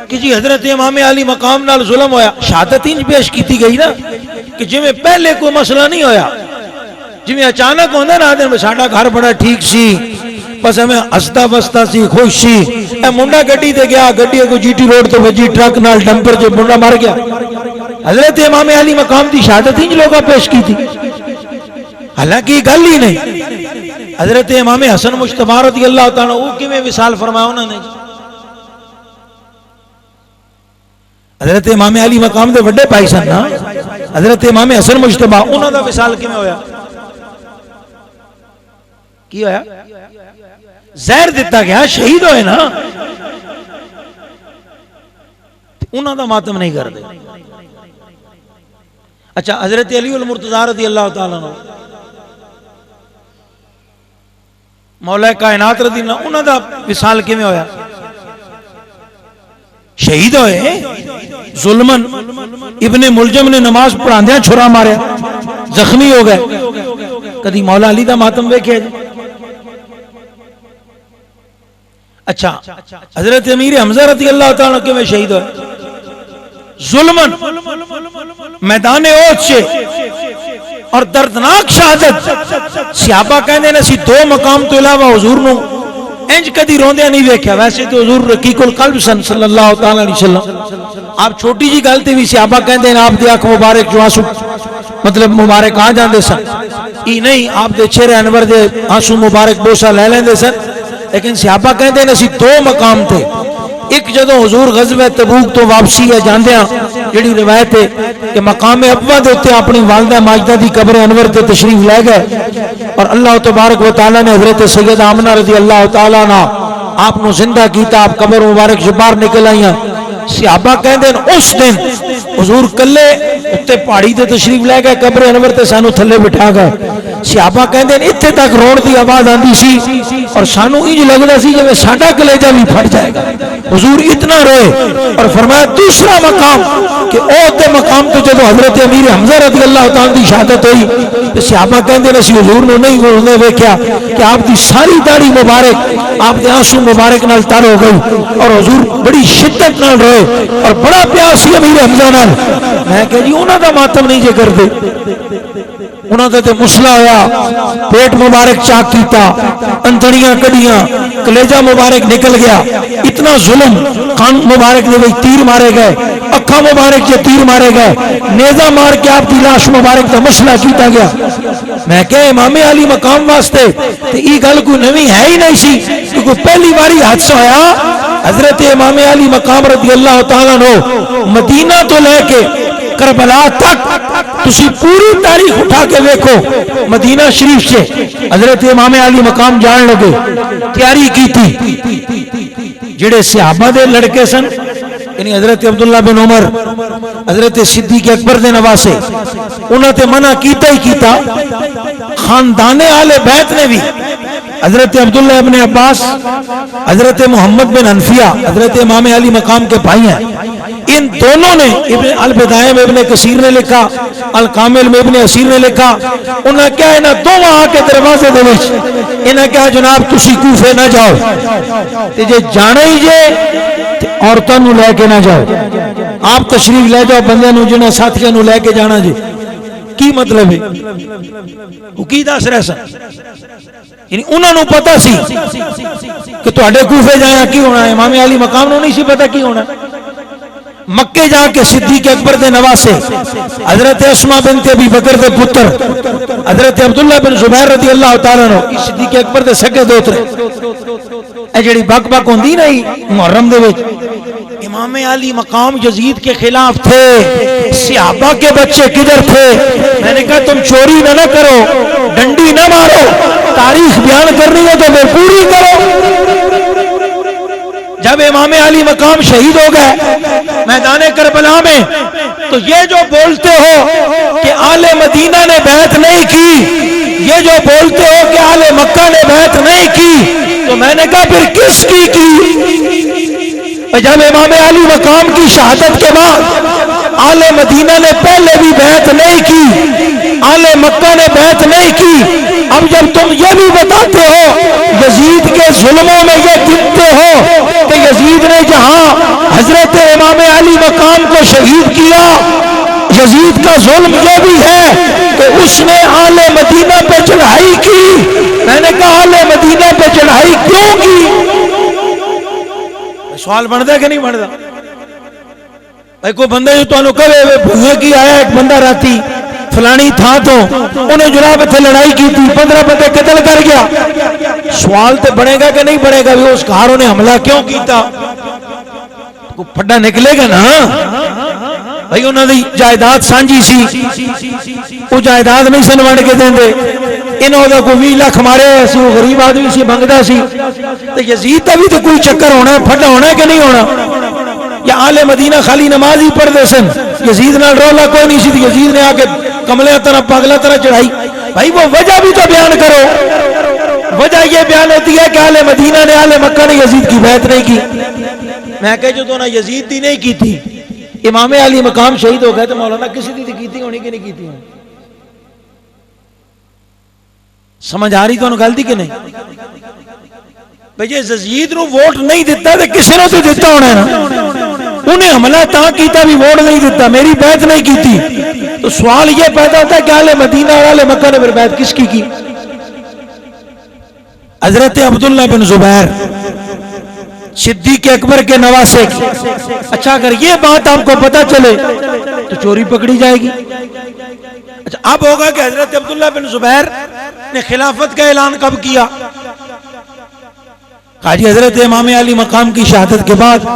S1: کہ جی حضرت امام علی مقام نال ظلم ہویا. شہادت انج پیش کیتی گئی نا کہ جویں پہلے کوئی مسئلہ نہیں ہویا، جویں اچانک ہوندا نا آدھے ساڈا گھر بڑا ٹھیک سی، بس ہمیں ہستا بستا سی، خوش سی، اے منڈا گڈی تے گیا، گڈی کو جی ٹی روڈ تے وجی، ٹرک نال ڈمپر جو منڈا مر گیا. حضرت امام علی مقام دی شہادت انج لوگاں پیش کی تھی، حالانکہ یہ گل ہی نہیں. حضرت امام حسن مجتبی رضی اللہ تعالیٰ وہ کیویں وصال فرمایا انہوں نے. حضرت امام علی مقام دے بڑے بھائی سن نا حضرت امام حسن مجتبی انہاں دا وصال کیویں ہویا کی ہویا زہر دتا گیا شہید ہوئے نا انہاں دا ماتم نہیں کردے اچھا حضرت علی المرتضی رضی اللہ تعالیٰ عنہ مولا کائنات رضی اللہ انہاں دا وصال کیویں ہویا شہید ہوئے ظلمن ابن ملجم نے نماز پڑھاندیاں چھرا ماریا زخمی ہو گئے کدی مولا علی دا ماتم ویکھیا جی اچھا حضرت امیر حمزہ رضی اللہ تعالیٰ کے میں شہید ہوئے ظلمن میدان احد سے اور دردناک شہادت صحابہ کہندے نے سی دو مقام تو علاوہ حضور نو انج کدی روندیا نہیں ویکھیا ویسے تو حضور رقیق القلب سن صلی اللہ تعالی علیہ وسلم آپ چھوٹی جی گل تے بھی صحابہ کہندے نے آپ دی اکھ مبارک جو آنسو مطلب مبارک آ جاندے سن ای نہیں آپ دے چہرے انور دے آنسو مبارک بوسا لے لیندے سن لیکن صحابہ کہندے نے سی دو مقام تھے ایک جدوں حضور غزوہ تبوک تو واپسی ہے جاندیاں جڑی روایت ہے کہ مقام ابوا دے اوتے اپنی والدہ ماجدہ دی قبر انور تے تشریف لے گئے اور اللہ تبارک و تعالی نے حضرت سیدہ آمنہ رضی اللہ تعالی عنہ آپ نو زندہ کیتا آپ قبر مبارک سے باہر نکل آئیاں صحابہ کہندے اس دن حضور کلے اتے پہاڑی تے تشریف لے گئے قبر انور تے سانو تھلے بٹھا گئے صحابہ کہندے اتنے تک رون دی آواز آندی سی اور سانو انج لگدا سی جویں ساڈا کلیجہ بھی پھٹ جائے گا حضور اتنا روئے اور فرمایا دوسرا مقام کہ او تے مقام تو جدو حضرت امیر حمزہ رضی اللہ تعالیٰ دی شہادت ہوئی تو صحابہ کہندے نے سی حضور نے نہیں ویکھیا کہ آپ دی ساری داڑھی مبارک آپ دے آنسو مبارک نال تر ہو گئی اور حضور بڑی شدت نال روئے اور بڑا پیار سی امیر حمزہ نال میں کہ جی انہاں دا ماتم نہیں جے کردے انہاں دا تے مسئلہ ہویا پیٹ مبارک چاک کیتا انتڑیاں کڑیاں کلیجہ مبارک نکل گیا اتنا ظلم کان مبارک دے وچ تیر مارے گئے اکھاں مبارک سے تیر مارے گئے نیزہ مار کے آپ دی لاش مبارک دا مسئلہ کیتا گیا میں کہ امام علی مقام واسطے تے ای گل کوئی نویں ہے ہی نہیں سی کیونکہ پہلی باری حادثہ ہویا حضرت امام علی مقام رضی اللہ تعالیٰ عنہ مدینہ تو لے کے کربلا تک تسی پوری تاریخ اٹھا کے دیکھو مدینہ شریف سے حضرت امام علی مقام جان لگے تیاری کی تھی جڑے صحابہ دے لڑکے سن یعنی حضرت عبداللہ بن عمر حضرت صدیق اکبر دے نواسے انہوں نے منع کیتا ہی کیتا خاندان آل بیت نے بھی حضرت عبداللہ ابن عباس حضرت محمد بن حنفیہ حضرت امام علی مقام کے بھائی ہیں ان دونوں نے ابن البدائے میں ابن کثیر نے لکھا الکامل میں ابن اسیر نے لکھا انہوں نے کہا انہاں دونوں آ کے دروازے دے وچ انہوں نے کہا جناب تسی کوفے نہ جاؤ تے جے جانا ہی جے عورتوں نو لے کے نہ جاؤ آپ تشریف لے جاؤ بندے نو جنہاں ساتھیاں نو لے کے جانا جی کی مطلب ہے وہ کی دس رہے سن یعنی انہوں نے پتا سی کہ تواڈے کوفے جایا کی ہونا ہے امام علی مقام نو نہیں سی پتا کی ہونا مکے جا کے صدیق اکبر دے نواسے حضرت اسماء بنت ابی بکر دے پتر حضرت عبداللہ بن زبیر رضی اللہ تعالیٰ عنہ صدیق اکبر دے سکے دوترے اے جڑی بک بک ہوندی نہیں محرم دے وچ امام علی مقام یزید کے خلاف تھے صحابہ کے بچے کدھر تھے میں نے کہا تم چوری نہ کرو ڈنڈی نہ مارو تاریخ بیان کرنی ہے تو میں پوری کرو جب امام علی مقام شہید ہو گئے میدان کربلا میں تو یہ جو بولتے ہو کہ آل مدینہ نے بیعت نہیں کی یہ جو بولتے ہو کہ آل مکہ نے بیعت نہیں کی تو میں نے کہا پھر کس کی جب امام علی مقام کی شہادت کے بعد آل مدینہ نے پہلے بھی بیعت نہیں کی آل مکہ نے بیعت نہیں کی اب جب تم یہ بھی بتاتے ہو یزید کے ظلموں میں یہ گنتے ہو کہ یزید نے جہاں حضرت امام علی مقام کو شہید کیا یزید کا ظلم یہ بھی ہے کہ اس نے آل مدینہ پہ چڑھائی کی میں نے کہا آل مدینہ پہ چڑھائی کیوں کی سوال بنتا ہے کہ نہیں بنتا بھائی کوئی بندہ جو تمہیں کہے بھوئے کی آیا ایک بندہ راتی فلانی تھا تو انہیں جناب اتنے لڑائی کی تھی 15 بندے قتل کر گیا سوال تو بنے گا کہ نہیں بنے گا اس کاروں نے حملہ کیوں کیتا کو پھڈا نکلے گا نا بھائی انہوں نے جائیداد سانجی سی، وہ جائیداد نہیں سن ونڈ کے دیں دے، انہوں نے کوئی 20 لاکھ مارے سی، وہ غریب آدمی سی، بنگدہ سی، تو یزید کا بھی تو کوئی چکر ہونا ہے، پھٹا ہونا ہے کہ نہیں ہونا؟ یا آل مدینہ خالی نماز ہی پڑھ دے سن، یزید نال رولا کوئی نہیں سی، یزید نے آ کے کملے طرح پاگلہ طرح چڑھائی؟ بھائی وہ وجہ بھی تو بیان کرو۔ وجہ یہ بیان ہوتی ہے کہ آل مدینہ نے آل مکہ نے یزید کی بیعت نہیں کی۔ میں کہ جو تو نہ یزید دی نہیں کی تھی، امام علی مقام شہید ہو گئے تو مولانا کسی دی کی تھی ہونی کہ نہیں کی تھی؟ سمجھ آ رہی تو گل دی کہ نہیں؟ بھئی یزید نو ووٹ نہیں دیتا تو کسی نے تو دیتا ہونا ہے نا، انہیں حملہ تاں کیتا بھی ووٹ نہیں دیتا، میری بیعت نہیں کی تھی، تو سوال یہ پیدا ہوتا ہے کہ آل مدینہ اور آل مکہ نے پھر بیعت کس کی؟ حضرت عبداللہ بن زبیر صدیق اکبر کے نواسے کی۔ اچھا اگر یہ بات آپ کو پتا چلے تو چوری پکڑی جائے گی۔ اچھا اب ہوگا کہ حضرت عبداللہ بن زبیر نے خلافت کا اعلان کب کیا؟ حاجی حضرت امام علی مقام کی شہادت کے بعد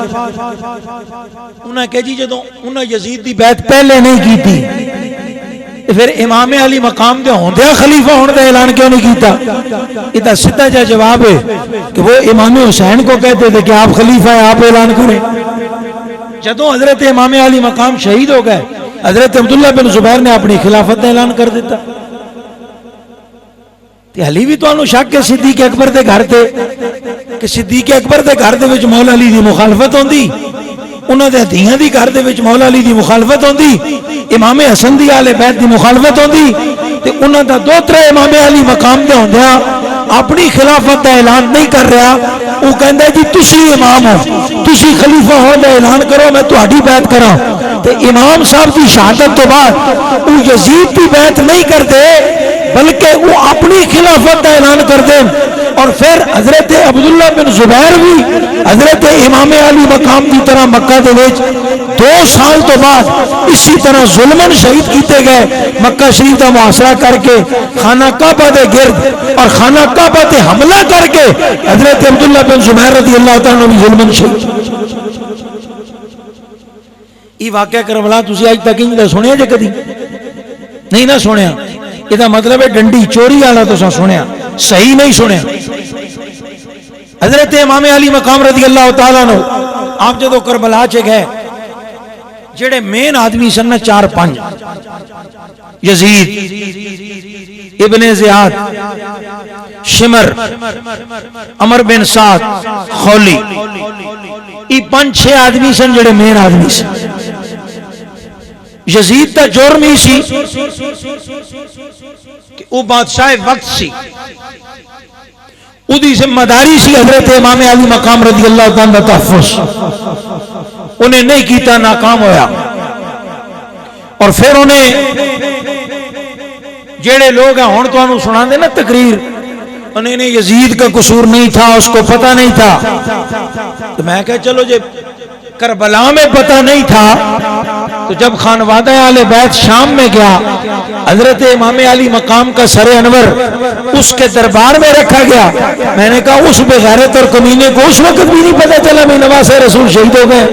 S1: انہاں کہ جی جدوں انہاں یزید دی بیعت پہلے نہیں کی تھی، پھر امام علی مقام دے ہوندے خلیفہ ہونے دا اعلان کیوں نہیں کیتا؟ ادھا سیدھا جا جواب ہے کہ وہ امام حسین کو کہتے تھے کہ آپ خلیفہ ہیں، آپ اعلان کریں۔ جدوں حضرت امام علی مقام شہید ہو گئے، حضرت عبداللہ بن زبیر نے اپنی خلافت دا اعلان کر دیتا۔ علی بھی تو انہوں شک کے صدیق اکبر دے گھر تھے کہ صدیق اکبر دے گھر دے وچ مولا علی دی مخالفت ہوندی، انہوں دے دیاں دی گھر دے وچ مولا علی دی مخالفت ہوندی، امام حسن دی آل بیت دی مخالفت ہوندی، تے انہوں دا دو ترے امام علی مقام دے ہوندیا اپنی خلافت دا اعلان نہیں کر رہا، وہ کہندا جی تسی امام ہو، تسی خلیفہ ہو دا اعلان کرو، میں تہاڈی بیعت کراں۔ تے امام صاحب دی شہادت تو بعد وہ یزید دی بیعت نہیں کرتے بلکہ وہ اپنی خلافت کا اعلان کر دیں، اور پھر حضرت عبداللہ بن زبیر بھی حضرت امام علی مقام کی طرح مکہ دے وچ 2 سال تو بعد اسی طرح ظلمن شہید کیتے گئے، مکہ شریف کا محاصرہ کر کے خانہ کعبہ دے گرد اور خانہ کعبہ تے حملہ کر کے حضرت عبداللہ بن زبیر رضی اللہ تعالیٰ عنہ ظلمن شہید۔ یہ واقعہ کربلا تسی آج تک انجھے سنیا جے کدی نہیں نہ سنیا؟ یہ مطلب ہے ڈنڈی چوری والا تو سنیا، صحیح نہیں سنیا۔ حضرت امام علی مقام رضی اللہ تعالیٰ عنہ آپ جدو کربلا چے گئے، جڑے مین آدمی سن 4-5 یزید، ابن زیاد، شمر، عمر بن سعد، خولی، یہ 5-6 آدمی سن جڑے مین آدمی سن۔ یزید تا جرم ہی سی کہ وہ بادشاہ وقت سی، او دی ذمہ داری سی حضرت امام علی مقام رضی اللہ تعالیٰ تحفظ، انہیں نہیں کیتا، ناکام ہویا۔ اور پھر انہیں جیڑے لوگ ہیں ہون تو انہوں سنا دے نا تقریر، انہیں یزید کا قصور نہیں تھا، اس کو پتہ نہیں تھا، تو میں کہا چلو جب کربلا میں پتہ نہیں تھا تو جب خانوادہ آل بیت شام میں گیا، حضرت امام علی مقام کا سر انور اس کے دربار میں رکھا گیا، میں نے کہا اس بغیرت اور کمینے کو اس وقت بھی نہیں پتہ چلا میں نواز رسول شہید ہو گئے؟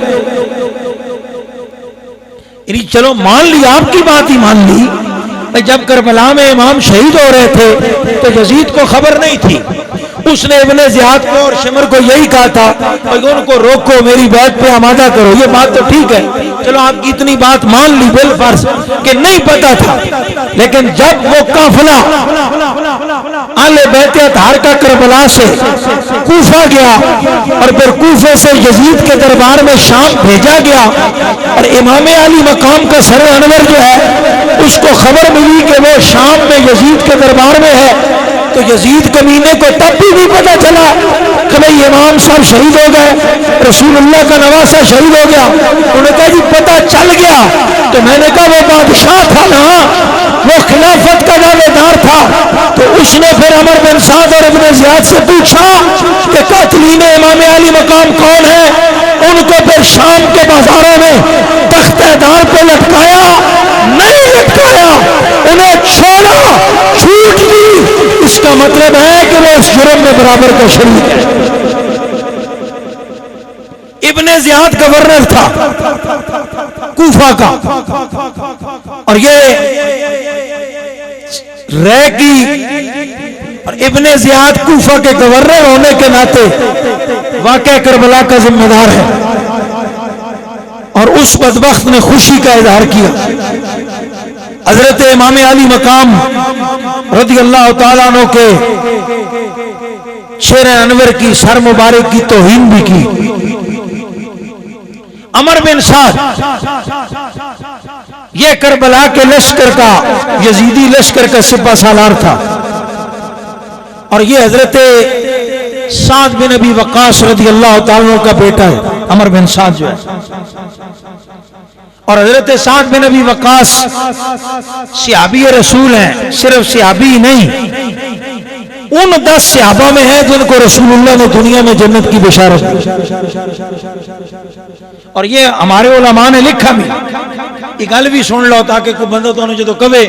S1: یعنی چلو مان لی، آپ کی بات ہی مان لی، جب کربلا میں امام شہید ہو رہے تھے تو یزید کو خبر نہیں تھی، اس نے ابن زیاد کو اور شمر کو یہی کہا تھا کہ ان کو روکو، میری بیعت پہ آمادہ کرو۔ یہ بات تو ٹھیک ہے، چلو آپ کی اتنی بات مان لی بالفرض کہ نہیں پتا تھا، لیکن جب وہ قافلہ آل بیت اطہار کا کربلا سے کوفہ گیا اور پھر کوفے سے یزید کے دربار میں شام بھیجا گیا اور امام علی مقام کا سر انور جو ہے اس کو خبر ملی کہ وہ شام میں یزید کے دربار میں ہے، تو یزید کمینے کو تب بھی نہیں پتا چلا کہ بھئی امام صاحب شہید ہو گئے، رسول اللہ کا نواسہ شہید ہو گیا۔ انہوں نے کہا جی پتا چل گیا، تو میں نے کہا وہ بادشاہ تھا نا، وہ خلافت کا دعوے دار تھا، تو اس نے پھر عمر بن سعد اور ابن زیاد سے پوچھا کہ قاتلین امام علی مقام کون ہے، ان کو پھر شام کے بازاروں میں تختہ دار پہ لٹکایا؟ نہیں لٹکایا، انہیں چھوڑا، چھوٹ دی۔ اس کا مطلب ہے کہ وہ اس جرم میں برابر کا شریک ہے۔ ابن زیاد گورنر تھا، کوفہ کا، اور یہ رہ کی اور ابن زیاد کوفہ کے گورنر ہونے کے ناطے واقعہ کربلا کا ذمہ دار ہے، اور اس بدبخت نے خوشی کا اظہار کیا۔ حضرت امام علی مقام رضی اللہ تعالیٰ عنہ کے شیر انور کی سر مبارک کی توہین بھی کی۔ عمر بن سعد یہ کربلا کے لشکر کا، یزیدی لشکر کا سپہ سالار تھا، اور یہ حضرت سعد بن ابی وقاص رضی اللہ تعالیٰ عنہ کا بیٹا ہے، عمر بن سعد جو ہے۔ اور حضرت سعد بن ابی وقاص صحابی رسول ہیں، صرف صحابی نہیں، ان 10 صحابہ میں ہیں جن کو رسول اللہ نے دنیا میں جنت کی بشارت دی۔ اور یہ ہمارے علماء نے لکھا بھی، یہ گل بھی سن لو تاکہ کوئی بندہ تو جدو کہے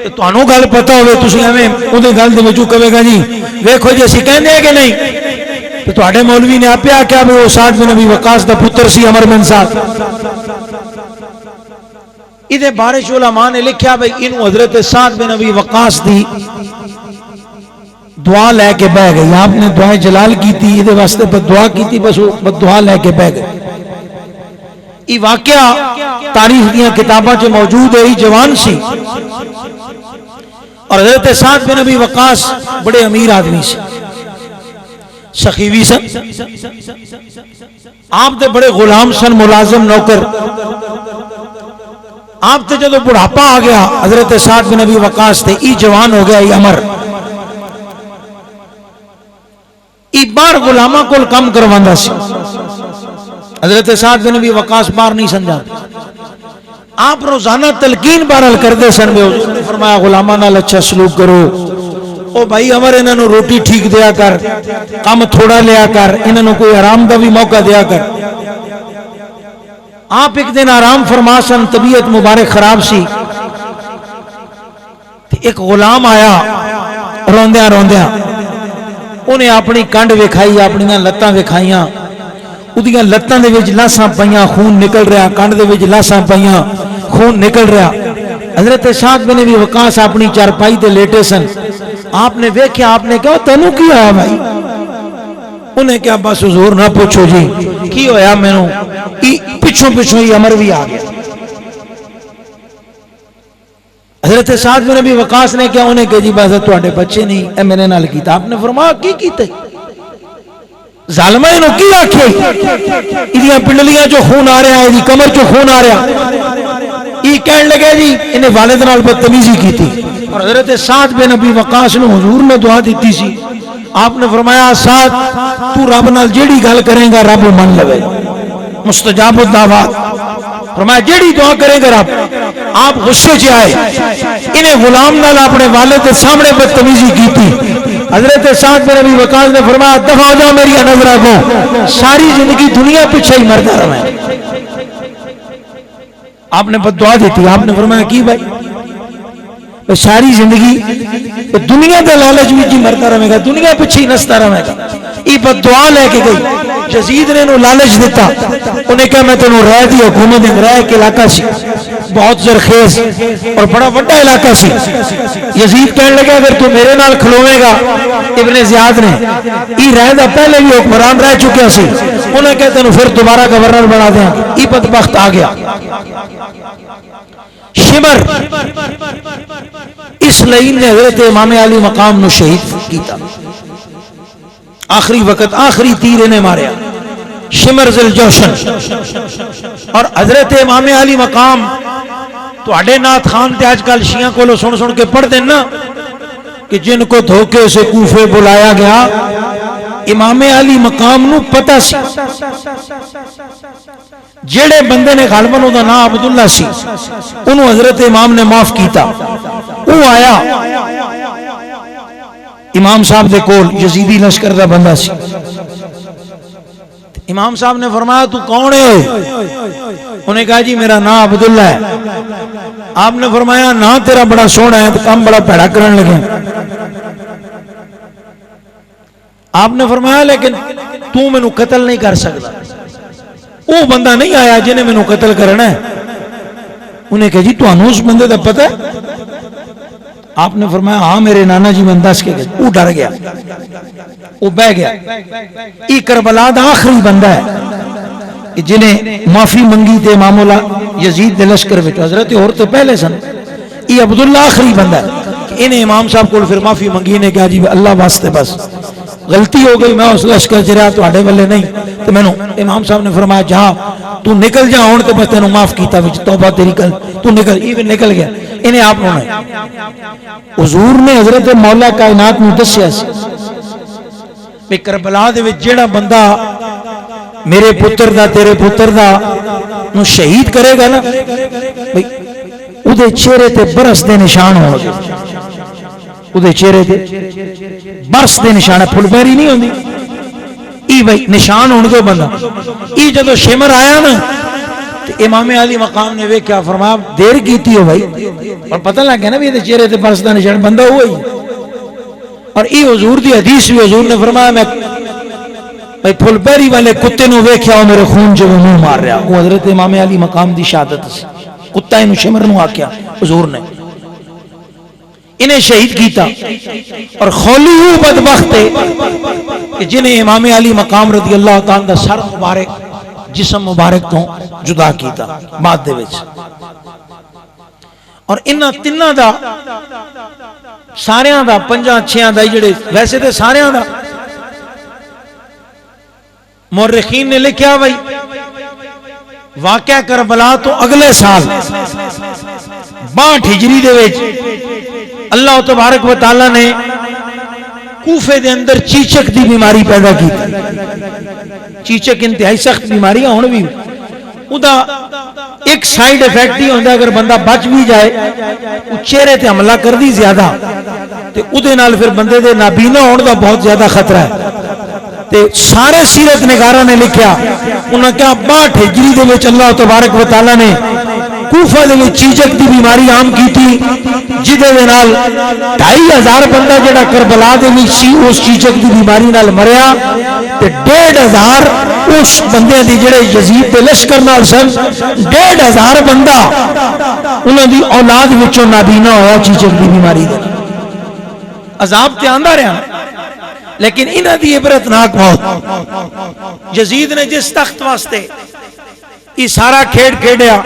S1: تو تانوں گل پتہ ہوئے، تسی ایویں اودے گل دے وچوں کہے گا جی ویکھو جی اسی کہندے ہیں کہ نہیں، تو تواڈے مولوی نے آپے آکھیا بھی وہ سعد بن ابی وقاص دا پتر سی عمر بن سعد۔ ادھے بارش علماء نے لکھیا بھئی انہوں حضرت سعد بن ابی وقاص دی دعا لے کے بہ گئی، آپ نے دعائیں جلال کی تھی، ادھے واسطے پر دعا کی تھی، بس وہ دعا لے کے بہ گئی۔ یہ واقعہ تاریخ دیا کتاباں جو موجود ہے، یہ جوان سی، اور حضرت سعد بن ابی وقاص بڑے امیر آدمی سے، سخیوی سن، آپ دے بڑے غلام سن، ملازم نوکر۔ آپ تے جدو بڑھاپا آ گیا حضرت سعد بن ابی وقاص تے ای جوان ہو گیا، ای عمر ای بار غلامہ کول کم کرواندا سی۔ حضرت سعد بن ابی وقاص بار نہیں سمجھاتے، آپ روزانہ تلقین بارل کردے سن، میں حضور نے فرمایا غلامہ نال اچھا سلوک کرو، او بھائی عمر انہاں نوں روٹی ٹھیک دیا کر، کم تھوڑا لیا کر، انہاں نوں کوئی آرام دا بھی موقع دیا کر۔ آپ ایک دن آرام فرما سن، طبیعت مبارک خراب سی، ایک غلام آیا روندیاں روندیاں، انہیں اپنی کنڈ وکھائی، اپنی لتاں وکھائیاں، اودیاں لتاں دے وچ لاساں پئیاں، خون نکل رہا، کنڈ دے وچ لاساں پئیاں، خون نکل رہا۔ حضرت سعد بن ابی وقاص اپنی چارپائی تے لیٹے سن، آپ نے ویکھیا، آپ نے کہا تینوں کی ہویا بھائی؟ انہیں کہا بس حضور نہ پوچھو جی کی ہویا مینوں، پچھوں پچھوں ہی عمر بھی آ گیا۔ حضرت سعد بن ابی وقاص نے کیا انہیں کہ جی بس تواڈے بچے نہیں، اے میرے نال کیتا۔ آپ نے فرمایا کی کیتے؟ ظالمہ انہوں کی آکھے، ایدیاں پنڈلیاں جو خون آ رہا ہے، ایدی کمر جو خون آ رہا، یہ کہنے لگے جی انہیں والد نال بدتمیزی کی تھی۔ اور حضرت سعد بن ابی وقاص نے حضور نے دعا دیتی سی، آپ نے فرمایا سعد تو رب نال جیڑی گل کریں گا رب من لوے، مستجاب الدعوات، فرمایا جیڑی دعا کریں گا رب۔ آپ غصے سے آئے، انہیں غلام نال اپنے والد کے سامنے بدتمیزی کی تھی۔ حضرت سعد بن ابی وقاص نے فرمایا دفع ہو جاؤ میری نظرہ کو، ساری زندگی دنیا پیچھے ہی مرتا رہا ہے۔ آپ نے بد دعا دیتی، آپ نے فرمایا کی بھائی ساری زندگی دنیا دے لالچ میں جی مرتا رہے گا، دنیا پیچھے ہی نستا رہے گا۔ یہ بد دعا لے کے گئی، یزید نے انہوں لالچ دیتا، انہیں کہا میں تنہوں رہ دی حکومت دیں، رہ کے علاقہ سی بہت زرخیز اور بڑا وڈا علاقہ سی۔ یزید کہنے لگا اگر تو میرے نال کھلوے گا، ابن زیاد نے یہ رہ دا پہلے بھی حکمران رہ چکے سی، انہیں کہتے ہیں پھر دوبارہ گورنر بنا دیں۔ یہ بدبخت آ گیا۔ شمر اس لئین نے حضرت امام علی مقام نو شہید کیتا، آخری وقت آخری تیر انہیں ماریا، شمر ذل جوشن۔ اور حضرت امام علی مقام تو اڈے نات خان تے آج کل شیعہ کو لو سن سن کے پڑھ دینا کہ جن کو دھوکے سے کوفے بلایا گیا، امام علی مقام نو پتہ سی جیڑے بندے نے غالباً دا نام عبداللہ سی، انہوں حضرت امام نے معاف کیتا۔ وہ آیا امام صاحب دے کول، یزیدی لشکر دا بندہ سی۔ امام صاحب نے فرمایا تو کون ہے؟ انہیں کہا جی میرا نام عبداللہ ہے۔ آپ نے فرمایا نام تیرا بڑا سونا ہے تو کام بڑا پیڑا کرن لگے۔ آپ نے فرمایا لیکن تو میں نو قتل نہیں کر سکتا، وہ بندہ نہیں آیا جنہیں میں نو قتل کرنا ہے۔ انہیں کہا جی تو اس بندے دا پتہ ہے؟ آپ نے فرمایا ہاں میرے نانا جی میں دس کے گئے. وہ ڈر گیا, وہ بہ گیا. یہ کربلا دا آخری بندہ ہے جنہیں معافی منگی تے امام یزید دے لشکر وچ. حضرت اور تو پہلے سن, یہ عبداللہ آخری بندہ ہے. انہیں امام صاحب کو پھر معافی منگی نے کہا جی اللہ واسطے بس غلطی ہو گئی, میں اس لشکر چ رہا تواڈے والے نہیں. تو مینوں امام صاحب نے فرمایا جہاں تو نکل جا ہون تے بس تینوں معاف کیتا وچ توبہ تیری کل تو نکل. یہ نکل گیا. انہیں آپ نے حضور نے حضرت مولا کائنات نو دسیا سی کہ کربلا دے وچ جیڑا بندہ میرے پتر دا تیرے پتر دا نو شہید کرے گا نا بھئی او دے چہرے تے برس دے نشان ہون گے. او دے چہرے تے برس دے نشان ہے, پھل بیری نہیں ہوندی ای بھئی نشان ہون گے. بندہ ای جدو شمر آیا نا تو امام علی مقام نے ویکھیا, فرمایا دیر کیتی ہو بھائی, اور پتہ لگ گیا نا بھی یہ چہرے تے برس دا نشان بندہ ہوا ہی. اور ای حضور دی حدیث بھی حضور نے فرمایا میں بھائی پھل بیری والے کتے نو ویکھیا وہ میرے خون جو منہ مار رہا. وہ حضرت امام علی مقام دی شہادت سی. کتا انہوں شمر نو آکیا حضور نے, انہیں شہید کیتا. اور خولی ہو بدبخت ہے کہ جنہیں امام علی مقام رضی اللہ تعالیٰ دا سر مبارک جسم مبارک تو جدا کیتا بعد دے وچ. اور انہاں تیناں دا ساریاں دا پنجاں چھیاں دا جڑے ویسے تے ساریاں دا مورخین نے لکھیا بھائی واقعہ کربلا تو اگلے سال 62 ہجری دے وچ اللہ تبارک و تعالی نے کوفے دے اندر چیچک دی بیماری پیدا کی. چیچک انتہائی سخت بیماری ہون بھی ادا ایک سائیڈ ایفیکٹ ہی ہوندا اگر بندہ بچ بھی جائے وہ چہرے تے حملہ کر دی زیادہ تے اودے نال پھر بندے دے نابینا ہون دا بہت زیادہ خطرہ ہے. تے سارے سیرت نگاراں نے لکھیا انہاں کہا 62 ہجری دے وچ اللہ تبارک و تعالی نے کوفہ دے وچ چیچک دی بیماری عام کیتی جدے دے نال 2500 بندہ جڑا کربلا دے وچ سی اس چیچک دی بیماری نال مریا تے 1500 اس بندے دی جڑے یزید دے لشکر نال سن 1500 بندہ انہاں دی اولاد وچوں نابینا ہویا چیچک دی بیماری دے. عذاب تے آندا رہیا لیکن انہاں دی عبرت ناک موت. یزید نے جس تخت واسطے یہ سارا کھیڑ کھیڑیا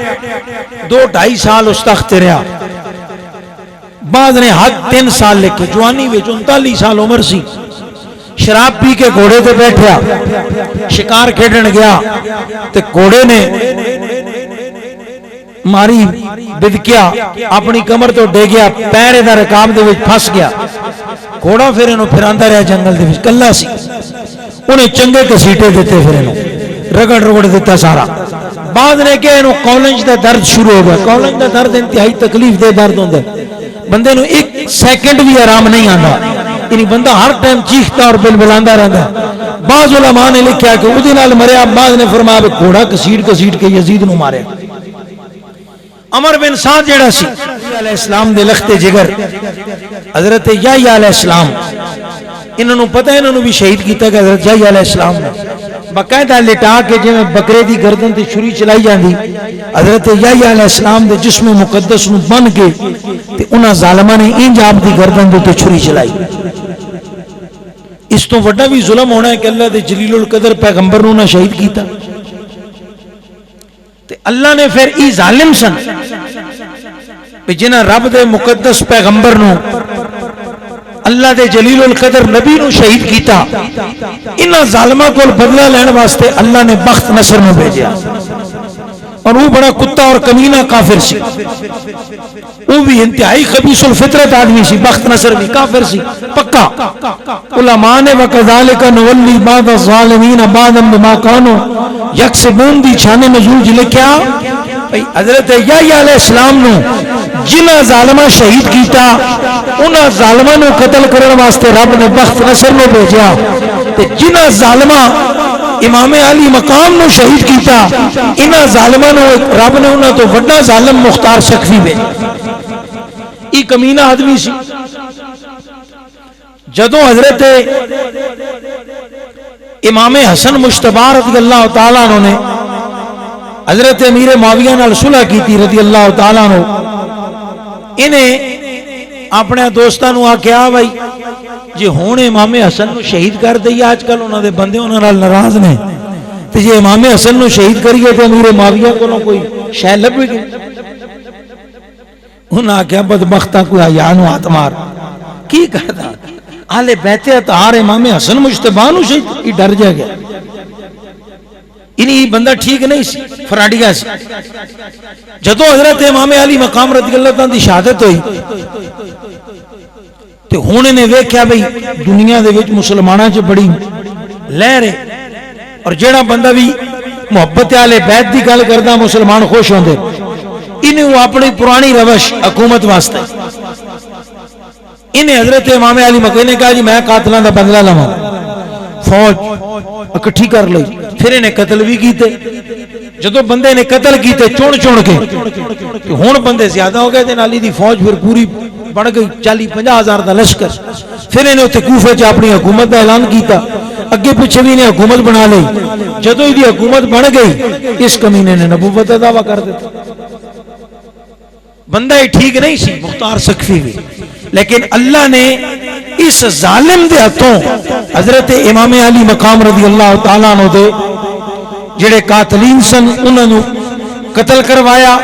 S1: 2-2.5 سال اس تخت رہا. بعد نے حد 3 سال لکھے, جوانی وچ 39 سال عمر سی. شراب پی کے گھوڑے تے بیٹھیا, شکار کھیڑن گیا تے گھوڑے نے ماری بدکیا اپنی کمر تو ڈے گیا, پیر دا رکاب دے وچ پھس گیا. گھوڑا پھر انہوں پھراندا رہا جنگل دے وچ, کلا سی. انہیں چنگے کسیٹے دیتے پھر انہوں رگڑ رگڑ دیتا سارا. بعد نے کہ انہوں کالنج دا درد شروع ہو گیا. کالنج دا درد انتہائی تکلیف دے درد ہوندے, بندے نو 1 سیکنڈ بھی آرام نہیں آندا, یعنی بندہ ہر ٹائم چیختا اور بلبلاندہ رہندا. بعض علماء نے لکھیا کہ اودے نال مریا. بعد نے فرمایا گھوڑا کسیٹ کے یزید نو مارے. عمر بن سعد جیڑا سی علیہ السلام دے لخت جگر, حضرت یحییٰ علیہ السلام انہوں نے پتہ ہے انہوں نے بھی شہید کیتا کہ حضرت یحییٰ علیہ السلام نے باقاعدہ لٹا کے جے میں بکرے دی گردن تے چھری چلائی جاندی, حضرت یحییٰ علیہ السلام دے جسم مقدس نو بن کے تے انہاں ظالماں نے انج آپ دی گردن تے چھری چلائی. اس تو وڈا بھی ظلم ہونا ہے کہ اللہ دے جلیل القدر پیغمبر نو نہ شہید کیتا. تے اللہ نے پھر ای ظالم سن جنہاں رب دے مقدس پیغمبر نو اللہ دے جلیل القدر نبی نو شہید کیتا, انہاں ظالماں کو بدلہ لین واسطے اللہ نے بخت نصر نو بھیجیا. اور وہ بڑا کتا اور کمینہ کافر سی, وہ بھی انتہائی خبیث الفطرت آدمی سی. بخت نصر بھی کافر سی پکا. علماء نے وَكَذَلِكَ نُوَلِّي بَعْضَ الظَّالِمِينَ بَعْضًا بِمَا كَانُوا يَكْسِبُونَ دی چھانے نزول جی لکھیا حضرت یحییٰ علیہ السلام نو جنہاں ظالمہ شہید کیتا انہاں ظالمہ نو قتل کرن واسطے رب نے بخت نصر نو بھیجیا. تے جنہاں ظالمہ امام علی مقام نو شہید کیتا انہاں ظالمہ نو رب نے انہاں تو وڈا ظالم مختار سخفی بھیجا. ای کمینہ آدمی سی. جدوں حضرت امام حسن مجتبی رضی اللہ تعالیٰ عنہ نے حضرت امیر معاویہ نال صلح کیتی رضی اللہ تعالیٰ عنہ. انہیں اپنے دوستاں نو آکھیا بھائی جی ہن امام حسن نو شہید کر دئیے، اج کل انہاں دے بندے انہاں نال ناراض نے، تے جی امام حسن نو شہید کریے تے امیر معاویہ کولوں کوئی شے لبے گی؟ انہاں آکھیا بدبختاں کوئی حیا نو ہاتھ مار، کی کردا اہل بیت اطہار امام حسن مجتبی نو شہید ڈر جا گیا. انہی بندہ ٹھیک نہیں سی، فراڈیا سی. جدو حضرت امام علی مقام رضی اللہ عنہ دی شہادت ہوئی تے ہن نے ویکھیا بھئی دنیا دے وچ مسلماناں چ بڑی لہر ہے، اور جیڑا بندہ بھی محبت اہل بیت دی گل کردا مسلمان خوش ہوندے. انہیں وہ اپنی پرانی روش حکومت واسطے انہیں حضرت امام علی مکہ نے کہا جی میں قاتلاں دا بدلہ لواں، فوج اکٹھی کر لئی، پھر انہیں قتل بھی کیتے. جدو بندے نے قتل کیتے چون کے ہون بندے زیادہ ہو گئے تے نالی دی فوج پھر پوری بڑھ گئی 40-50 ہزار دا لشکر. پھر انہیں اتنے کوفے چ اپنی حکومت دا اعلان کیتا، اگے پیچھے بھی انہیں حکومت بنا لی. جدو یہ حکومت بن گئی اس کمینے نے نبوت دا دعویٰ کر دیتا. بندہ ہی ٹھیک نہیں سی مختار سقفی بھی، لیکن اللہ نے اس ظالم دے ہاتھوں حضرت امام علی مقام رضی اللہ تعالیٰ عنہ دے جڑے قاتلین سن انہوں نے قتل کروایا،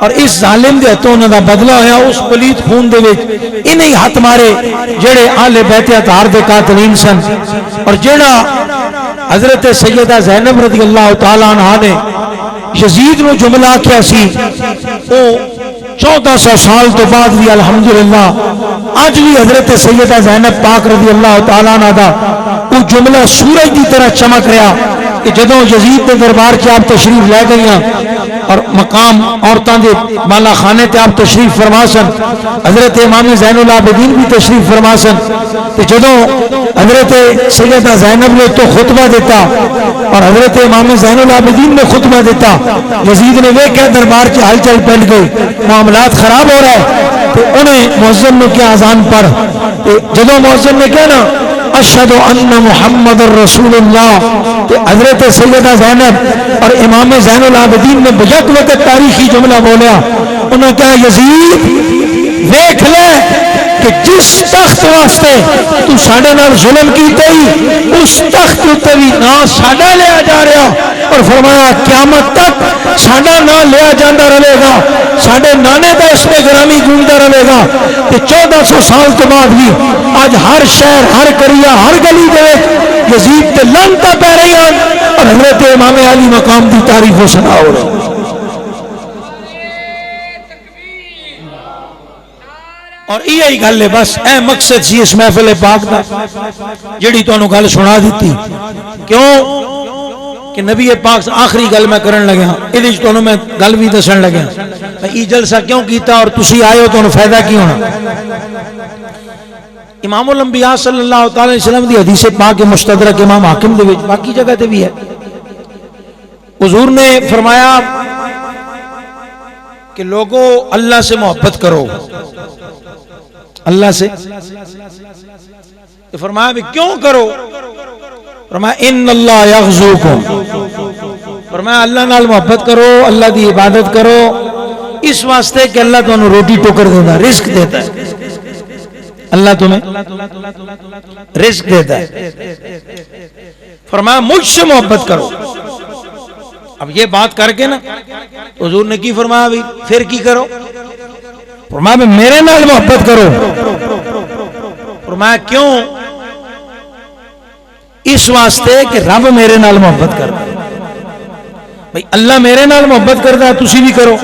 S1: اور اس ظالم دے ہاتھوں انہوں دا بدلہ ہویا. اس پلیت خون دے وچ انہیں ہاتھ مارے جڑے اہل بیت اطہار دے قاتلین سن. اور جڑا حضرت سیدہ زینب رضی اللہ تعالیٰ عنہ نے یزید نو جملہ کیا سی، وہ 1400 سال تو بعد بھی الحمدللہ آج بھی حضرت سیدہ زینب پاک رضی اللہ تعالیٰ عنہ دا وہ جملہ سورج کی طرح چمک رہا کہ جدوں یزید کے دربار سے آپ تشریف لے گئیاں اور مقام عورتاں دے بالا خانے تے آپ تشریف فرما سن، حضرت امام زین العابدین بھی تشریف فرما سن. تے جدوں حضرت سیدہ زینب نے تو خطبہ دیتا اور حضرت امام زین العابدین نے خطبہ دیتا، یزید نے ویکھیا دربار سے ہلچل پھیل گئی، معاملات خراب ہو رہا ہے. تو انہیں مؤذن نے کیا اذان پڑھ، جدوں مؤذن نے کہا نا اشہد ان محمد رسول اللہ، تو حضرت سیدہ زینب اور امام زین العابدین نے بیک وقت تاریخی جملہ بولیا. انہوں نے کہا یزید دیکھ لے کہ جس تخت واسطے تو ساڑھے نال ظلم کیتے ہی اس تخت تے بھی نا ساڑھا لیا جا رہا، اور فرمایا قیامت تک ساڑھا نہ لیا جاندہ رہے گا، ساڑھے نانے دا اس میں گرامی گوندا رہے گا. کہ 1400 سال کے بعد بھی آج ہر شہر ہر قریہ ہر گلی دے یزید تے لعنتاں پہ رہی ہیں، اور حضرت امام علی مقام دی تعریف و ثنا ہو رہی. اور یہی گل ہے، بس اے مقصد سی اس محفل پاک دا جڑی تانوں گل سنا دیتی. کیوں کہ نبی پاک سے آخری گل میں کرن لگا، ادھے وچ تانوں میں گل بھی دسن لگا یہ جلسہ کیوں کیتا اور تسی آئے ہو تانوں فائدہ کی ہونا. امام الانبیاء صلی اللہ تعالی وسلم دی حدیث پاک مستدرک امام حاکم دے وچ باقی جگہ تے بھی ہے، حضور نے فرمایا کہ لوگوں اللہ سے محبت کرو. اللہ سے فرمایا بھی کیوں کرو؟ فرمایا ان اللہ یغزوکم، فرمایا اللہ نال محبت کرو، اللہ دی عبادت کرو اس واسطے کہ اللہ تمہیں روٹی ٹوکر دیتا ہے، رزق دیتا ہے. اللہ تمہیں رزق دیتا ہے. فرمایا مجھ سے محبت کرو. اب یہ بات کر کے نا حضور نے کی فرمایا بھی پھر کی کرو؟ فرمایا میرے نال محبت کرو. فرمایا کیوں؟ اس واسطے کہ رب میرے نال محبت کر بھئی اللہ میرے نال محبت کرتا ہے تسی بھی کرو.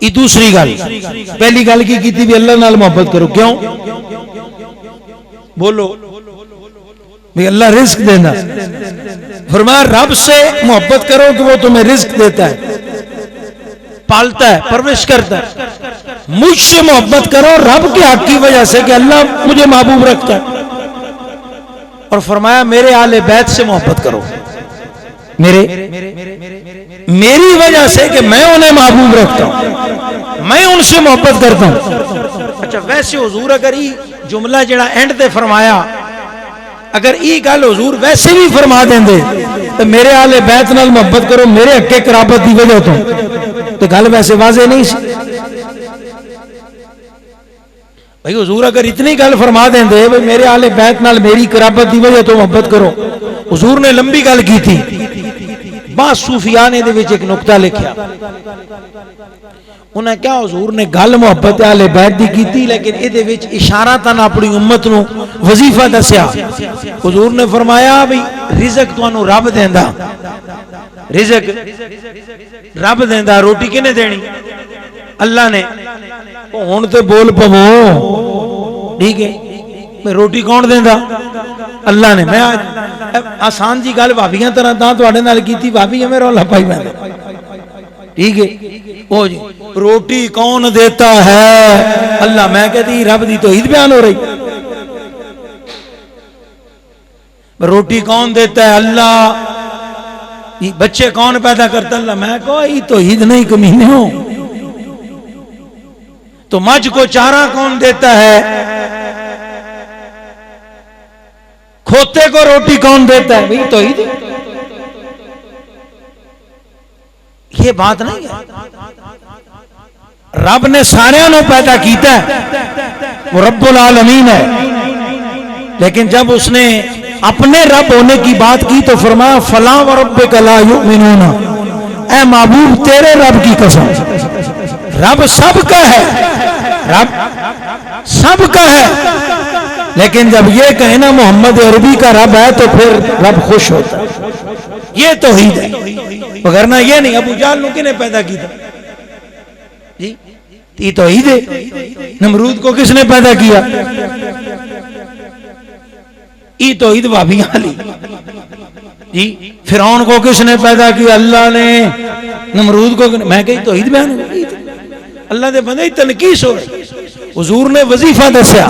S1: یہ دوسری گل. پہلی گل کی کیتی بھی اللہ نال محبت کرو، کیوں؟ بولو بھئی اللہ رزق دینا. فرمایا رب سے محبت کرو کہ وہ تمہیں رزق دیتا ہے، پالتا ہے، پرورش کرتا ہے. مجھ سے محبت کرو رب کے حق کی وجہ سے کہ اللہ مجھے محبوب رکھتا ہے. اور فرمایا میرے اہل بیت سے محبت کرو میری وجہ سے کہ میں انہیں محبوب رکھتا ہوں، میں ان سے محبت کرتا ہوں. اچھا ویسے حضور اگر یہ جملہ جڑا اینڈ تے فرمایا اگر یہ گل حضور ویسے بھی فرما دیں تو میرے آل بیت نال محبت کرو میرے حق قرابت کی وجہ تو گل ویسے واضح نہیں سی بھائی حضور اگر اتنی گل فرما دیں بھائی میرے آل بیت نال میری قرابت کی وجہ تو محبت کرو حضور نے لمبی گل کی تھی بعض صوفیاء نے ایک نقطہ لکھا انہیں کیا حضور نے گل محبت اہل بیت دی کیتی لیکن ادھے وچ اشارتاً اپنی امت نو وظیفہ دسیا حضور نے فرمایا بھی رزق تانوں رب دیندا رزق رب دیندا روٹی کنے دینی اللہ نے ہن تے بول پو ٹھیک ہے میں روٹی کون دیندا اللہ نے میں آسان جی گل بھابیاں طرح تاں تواڈے نال کیتی بھابی میں رولا پائی میں ٹھیک ہے او جی روٹی کون دیتا ہے اللہ میں کہتی رب دی توحید بیان ہو رہی روٹی کون دیتا ہے اللہ بچے کون پیدا کرتا اللہ میں کوئی توحید نہیں کمینے ہو تو مجھ کو چارہ کون دیتا ہے کھوتے کو روٹی کون دیتا ہے بھئی توحید یہ بات نہیں ہے رب نے سارے انہوں پیدا کیتا ہے وہ رب العالمین ہے لیکن جب اس نے اپنے رب ہونے کی بات کی تو فرمایا فلاں وربک لا یؤمنون اے معبود تیرے رب کی قسم رب سب کا ہے رب سب کا ہے لیکن جب یہ کہنا محمد عربی کا رب ہے تو پھر رب خوش ہوتا ہے یہ توحید ہے وگرنہ یہ نہیں ابو جہل نو کنے پیدا کی تھا جی یہ توحید ہے نمرود کو کس نے پیدا کیا یہ توحید وہابیاں علی جی فرعون کو کس نے پیدا کیا اللہ نے نمرود کو میں کہی توحید بیان ہوئی اللہ دے بندے تنقیص ہو رہی حضور نے وظیفہ دسیا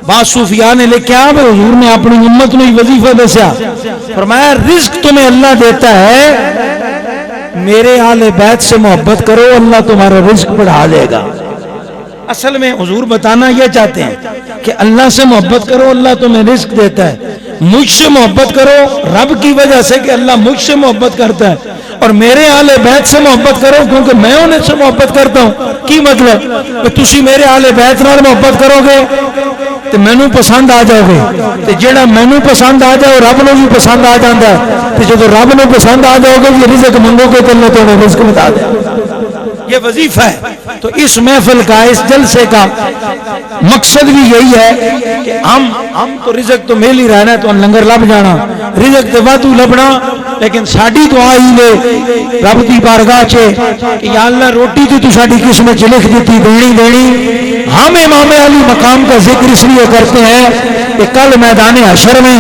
S1: بعض صوفیاء نے لکھا کہ حضور نے اپنی امت میں وظیفہ دسیا فرمایا رزق تمہیں اللہ دیتا ہے میرے آل بیت سے محبت کرو اللہ تمہارا رزق بڑھا دے گا اصل میں حضور بتانا یہ چاہتے ہیں کہ اللہ سے محبت کرو اللہ تمہیں رزق دیتا ہے مجھ سے محبت کرو رب کی وجہ سے کہ اللہ مجھ سے محبت کرتا ہے اور میرے آل بیت سے محبت کرو کیونکہ میں انہیں سے محبت کرتا ہوں کی مطلب کہ تسی میرے آل بیت نال محبت کرو گے تو مینو پسند آ جاؤ گے تو جیڑا مینو پسند آ جاؤ رب نو بھی پسند آ جاتا ہے تو جب رب نو پسند آ جاؤ گے یہ رزق منگو گے تو اللہ تمہیں رزق بتا دے یہ وظیفہ ہے تو اس محفل کا اس جلسے کا مقصد بھی یہی ہے کہ ہم تو رزق تو مل ہی رہنا ہے تو لنگر لب جانا رزق تو وادو لبنا لیکن ساڈی دعا ہی لے رب دی بارگاہ چے کہ یا اللہ روٹی تو ساڈی قسمت چ لکھ دیتی دینی ہم امام علی مقام کا ذکر اس لیے کرتے ہیں کہ کل میدان حشر میں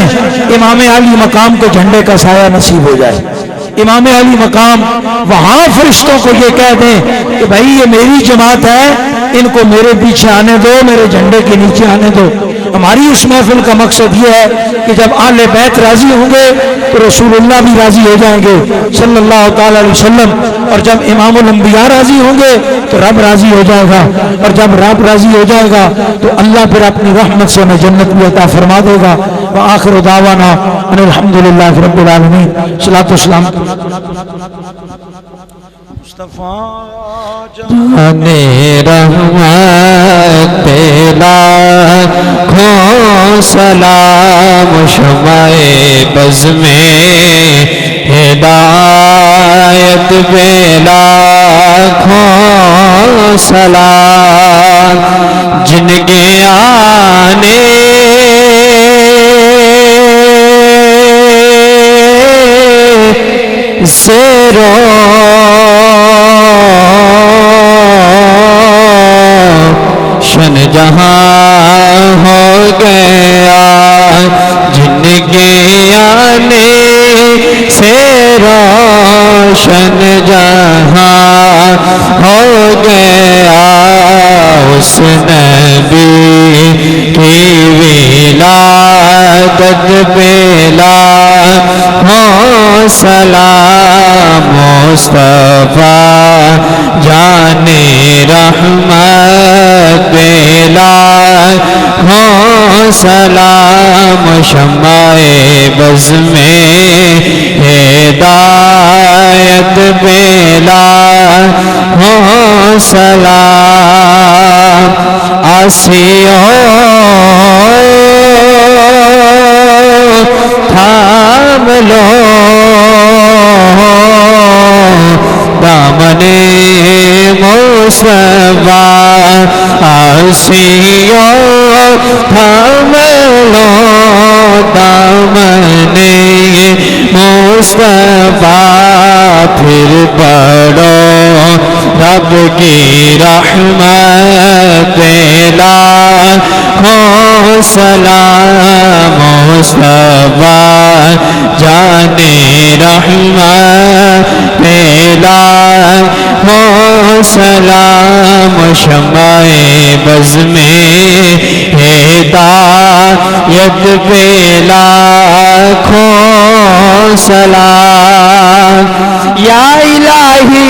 S1: امام علی مقام کو جھنڈے کا سایہ نصیب ہو جائے امام علی مقام وہاں فرشتوں کو یہ کہہ دیں کہ بھائی یہ میری جماعت ہے ان کو میرے پیچھے آنے دو میرے جھنڈے کے نیچے آنے دو ہماری اس محفل کا مقصد یہ ہے کہ جب آل بیت راضی ہوں گے تو رسول اللہ بھی راضی ہو جائیں گے صلی اللہ تعالی علیہ وسلم اور جب امام الانبیاء راضی ہوں گے تو رب راضی ہو جائے گا اور جب رب راضی ہو جائے گا تو اللہ پھر اپنی رحمت سے ہمیں جنت بھی عطا فرما دے گا وآخر دعوانا ان الحمدللہ رب العالمین صلاۃ والسلام
S2: جانے رحمت پیلا کھو سلام شمع بز میں ہدایت پیلا کھو سلام جن کے آنے سے روشن جہاں ہو گیا جن کے آنے سے روشن جہاں ہو گیا اس نبی کی ولادت پیلا ہو سلام مصطفیٰ جان رحمت پیلا ہو سلام شمع بز میں ہدایت بیلا ہو سلام آسیوں تھام لو دامن مصطفیٰ آسیوں تھام لو دامن مصطفیٰ پھر بڑھو رب کی رحمت لاکھوں سلام مصطفیٰ جانے رحمت لاکھوں سلام شمع بز میں ہدایت پہ لاکھوں سلام یا الہی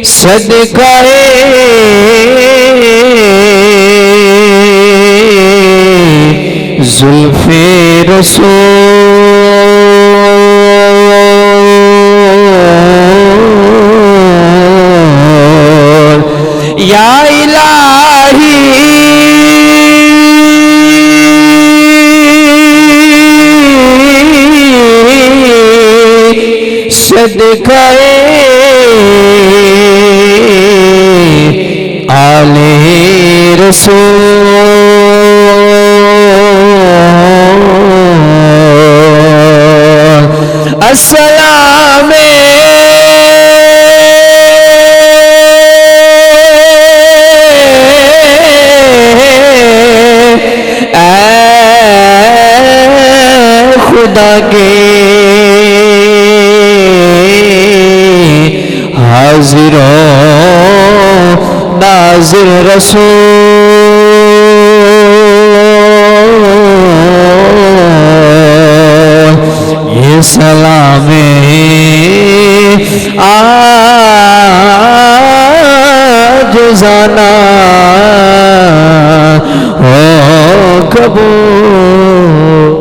S2: صدقہ زلف رسول یا الہی صدقہ آل رسول السلام اے خدا کے حاضر و ناظر رسول یہ سلام عاجزانہ ہو قبول۔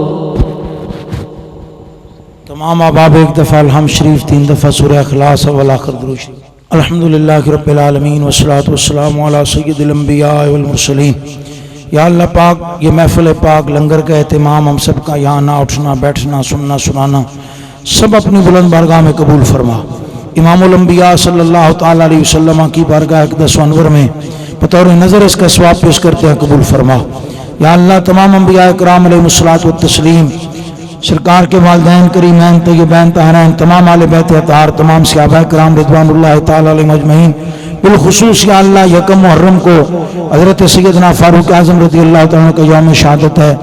S1: تمام احباب ایک دفعہ الحمد شریف 3 دفعہ سورہ اخلاص والآخر درود شریف۔ الحمدللہ رب العالمین والصلاة والسلام علی سید الانبیاء والمرسلین۔ یا اللہ پاک یہ محفل پاک لنگر کا اہتمام ہم سب کا یہاں نہ اٹھنا بیٹھنا سننا سنانا سب اپنی بلند بارگاہ میں قبول فرما۔ امام الانبیاء صلی اللہ تعالی علیہ وسلم کی بارگاہ اقدس و انور میں بطور نظر اس کا ثواب پیش کرتے ہیں قبول فرما۔ یا اللہ تمام انبیاء کرام علیہ الصلوۃ والتسلیم، سرکار کے والدین کریمین طیبین طاہرین، تمام آل بیت اطہار، تمام صحابہ کرام رضوان اللہ تعالی علیہم اجمعین، بالخصوص یا اللہ یکم محرم کو حضرت سیدنا فاروق اعظم رضی اللہ تعالیٰ کا یوم شہادت ہے۔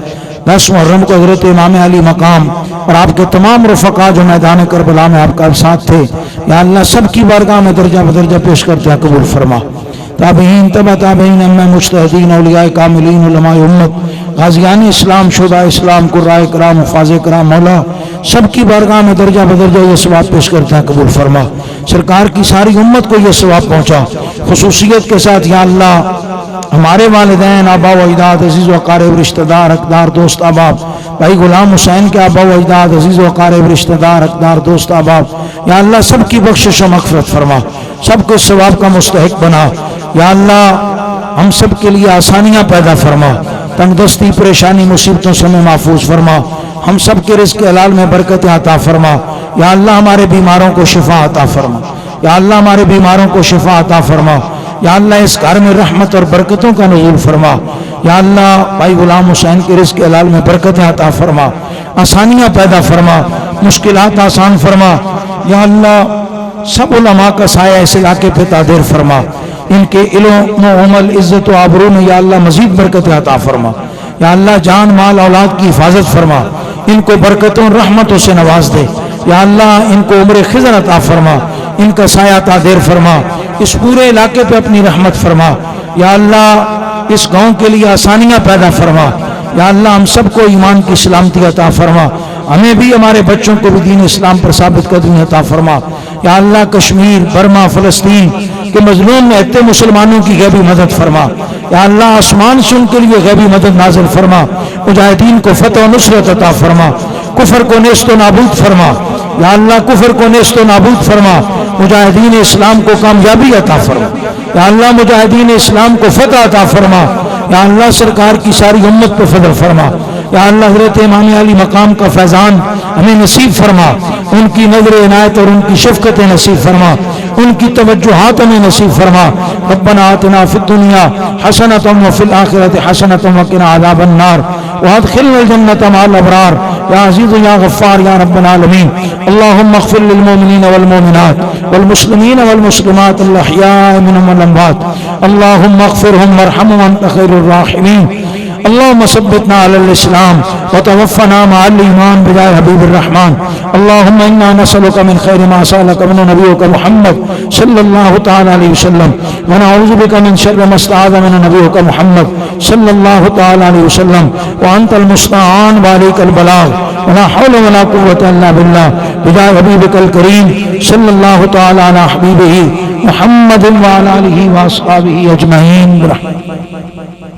S1: 10 محرم کو حضرت امام علی مقام اور آپ کے تمام رفقا جو میدان کربلا میں آپ کا ساتھ تھے، یا اللہ سب کی بارگاہ میں درجہ بدرجہ پیش کرتے ہیں قبول فرما۔ تابعین تبع تابعین ائمہ مجتہدین اولیاء کاملین علماء امت غازیان اسلام شہداء اسلام قرائے کرام حفاظ کرام مولا سب کی بارگاہ میں درجہ بدرجہ یہ ثواب پیش کرتے ہیں قبول فرما۔ سرکار کی ساری امت کو یہ ثواب پہنچا، خصوصیت کے ساتھ یا اللہ ہمارے والدین آبا و اجداد عزیز و اقارب رشتہ دار حقدار دوست احباب، بھائی غلام حسین کے آبا و اجداد عزیز و اقارب رشتہ دار حقدار دوست احباب، یا اللہ سب کی بخشش و مغفرت فرما، سب کو ثواب کا مستحق بنا۔ یا اللہ ہم سب کے لیے آسانیاں پیدا فرما، تنگ دستی پریشانی مصیبتوں سے ہمیں محفوظ فرما، ہم سب کے رزق حلال میں برکت عطا فرما۔ یا اللہ ہمارے بیماروں کو شفا عطا فرما، یا اللہ ہمارے بیماروں کو شفا عطا فرما۔ یا اللہ اس گھر میں رحمت اور برکتوں کا نزول فرما۔ یا اللہ بھائی غلام حسین کے رزق حلال میں برکتیں عطا فرما، آسانیاں پیدا فرما، مشکلات آسان فرما۔ یا اللہ سب علماء کا سایہ اس علاقے پہ تعدیر فرما، ان کے علم و عمل عزت و آبرو میں یا اللہ مزید برکت عطا فرما۔ یا اللہ جان مال اولاد کی حفاظت فرما، ان کو برکتوں رحمتوں سے نواز دے۔ یا اللہ ان کو عمر خضر عطا فرما، ان کا سایہ تعدیر فرما، اس پورے علاقے پہ اپنی رحمت فرما۔ یا اللہ اس گاؤں کے لیے آسانیاں پیدا فرما۔ یا اللہ ہم سب کو ایمان کی سلامتی عطا فرما، ہمیں بھی ہمارے بچوں کو بھی دین اسلام پر ثابت قدمی عطا فرما۔ یا اللہ کشمیر، برما، فلسطین کے مظلوم رہتے مسلمانوں کی غیبی مدد فرما، یا اللہ آسمان سے ان کے لیے غیبی مدد نازل فرما، مجاہدین کو فتح و نصرت عطا فرما، کفر کو نیست و نابود فرما، یا اللہ کفر کو نیست و نابود فرما، مجاہدین اسلام کو کامیابی عطا فرما، یا اللہ مجاہدین اسلام کو فتح عطا فرما، یا اللہ سرکار کی ساری امت پہ فضل فرما، یا اللہ حضرت امام علی مقام کا فیضان ہمیں نصیب فرما، ان کی نظر عنایت اور ان کی شفقت نصیب فرما، ان کی توجہات ہمیں نصیب فرما۔ ربنا آتنا فی الدنیا حسنۃ وفی الآخرۃ حسنۃ وقنا عذاب النار وادخلنا الجنۃ مع الابرار یا عزیز یا غفار یا رب العالمین۔ اللهم اغفر للمؤمنین والمؤمنات والمسلمین والمسلمات الاحیاء منهم والاموات، اللهم اغفرهم وارحمهم وانت خیر الراحمین۔ اللهم ثبتنا على الإسلام وتوفنا مع الإيمان بجاه حبيب الرحمن۔ اللهم إنا نسألك من خير ما سألك من نبيك محمد صلى الله تعالى عليه وسلم، ونعوذ بك من شر ما استعاذ من نبيك محمد صلى الله تعالى عليه وسلم، وأنت المستعان وعليك البلاغ، ولا حول ولا قوة إلا بالله، بجاه حبيبك الكريم صلى الله تعالى على حبيبه محمد وعلى آله وأصحابه أجمعين برحمتك۔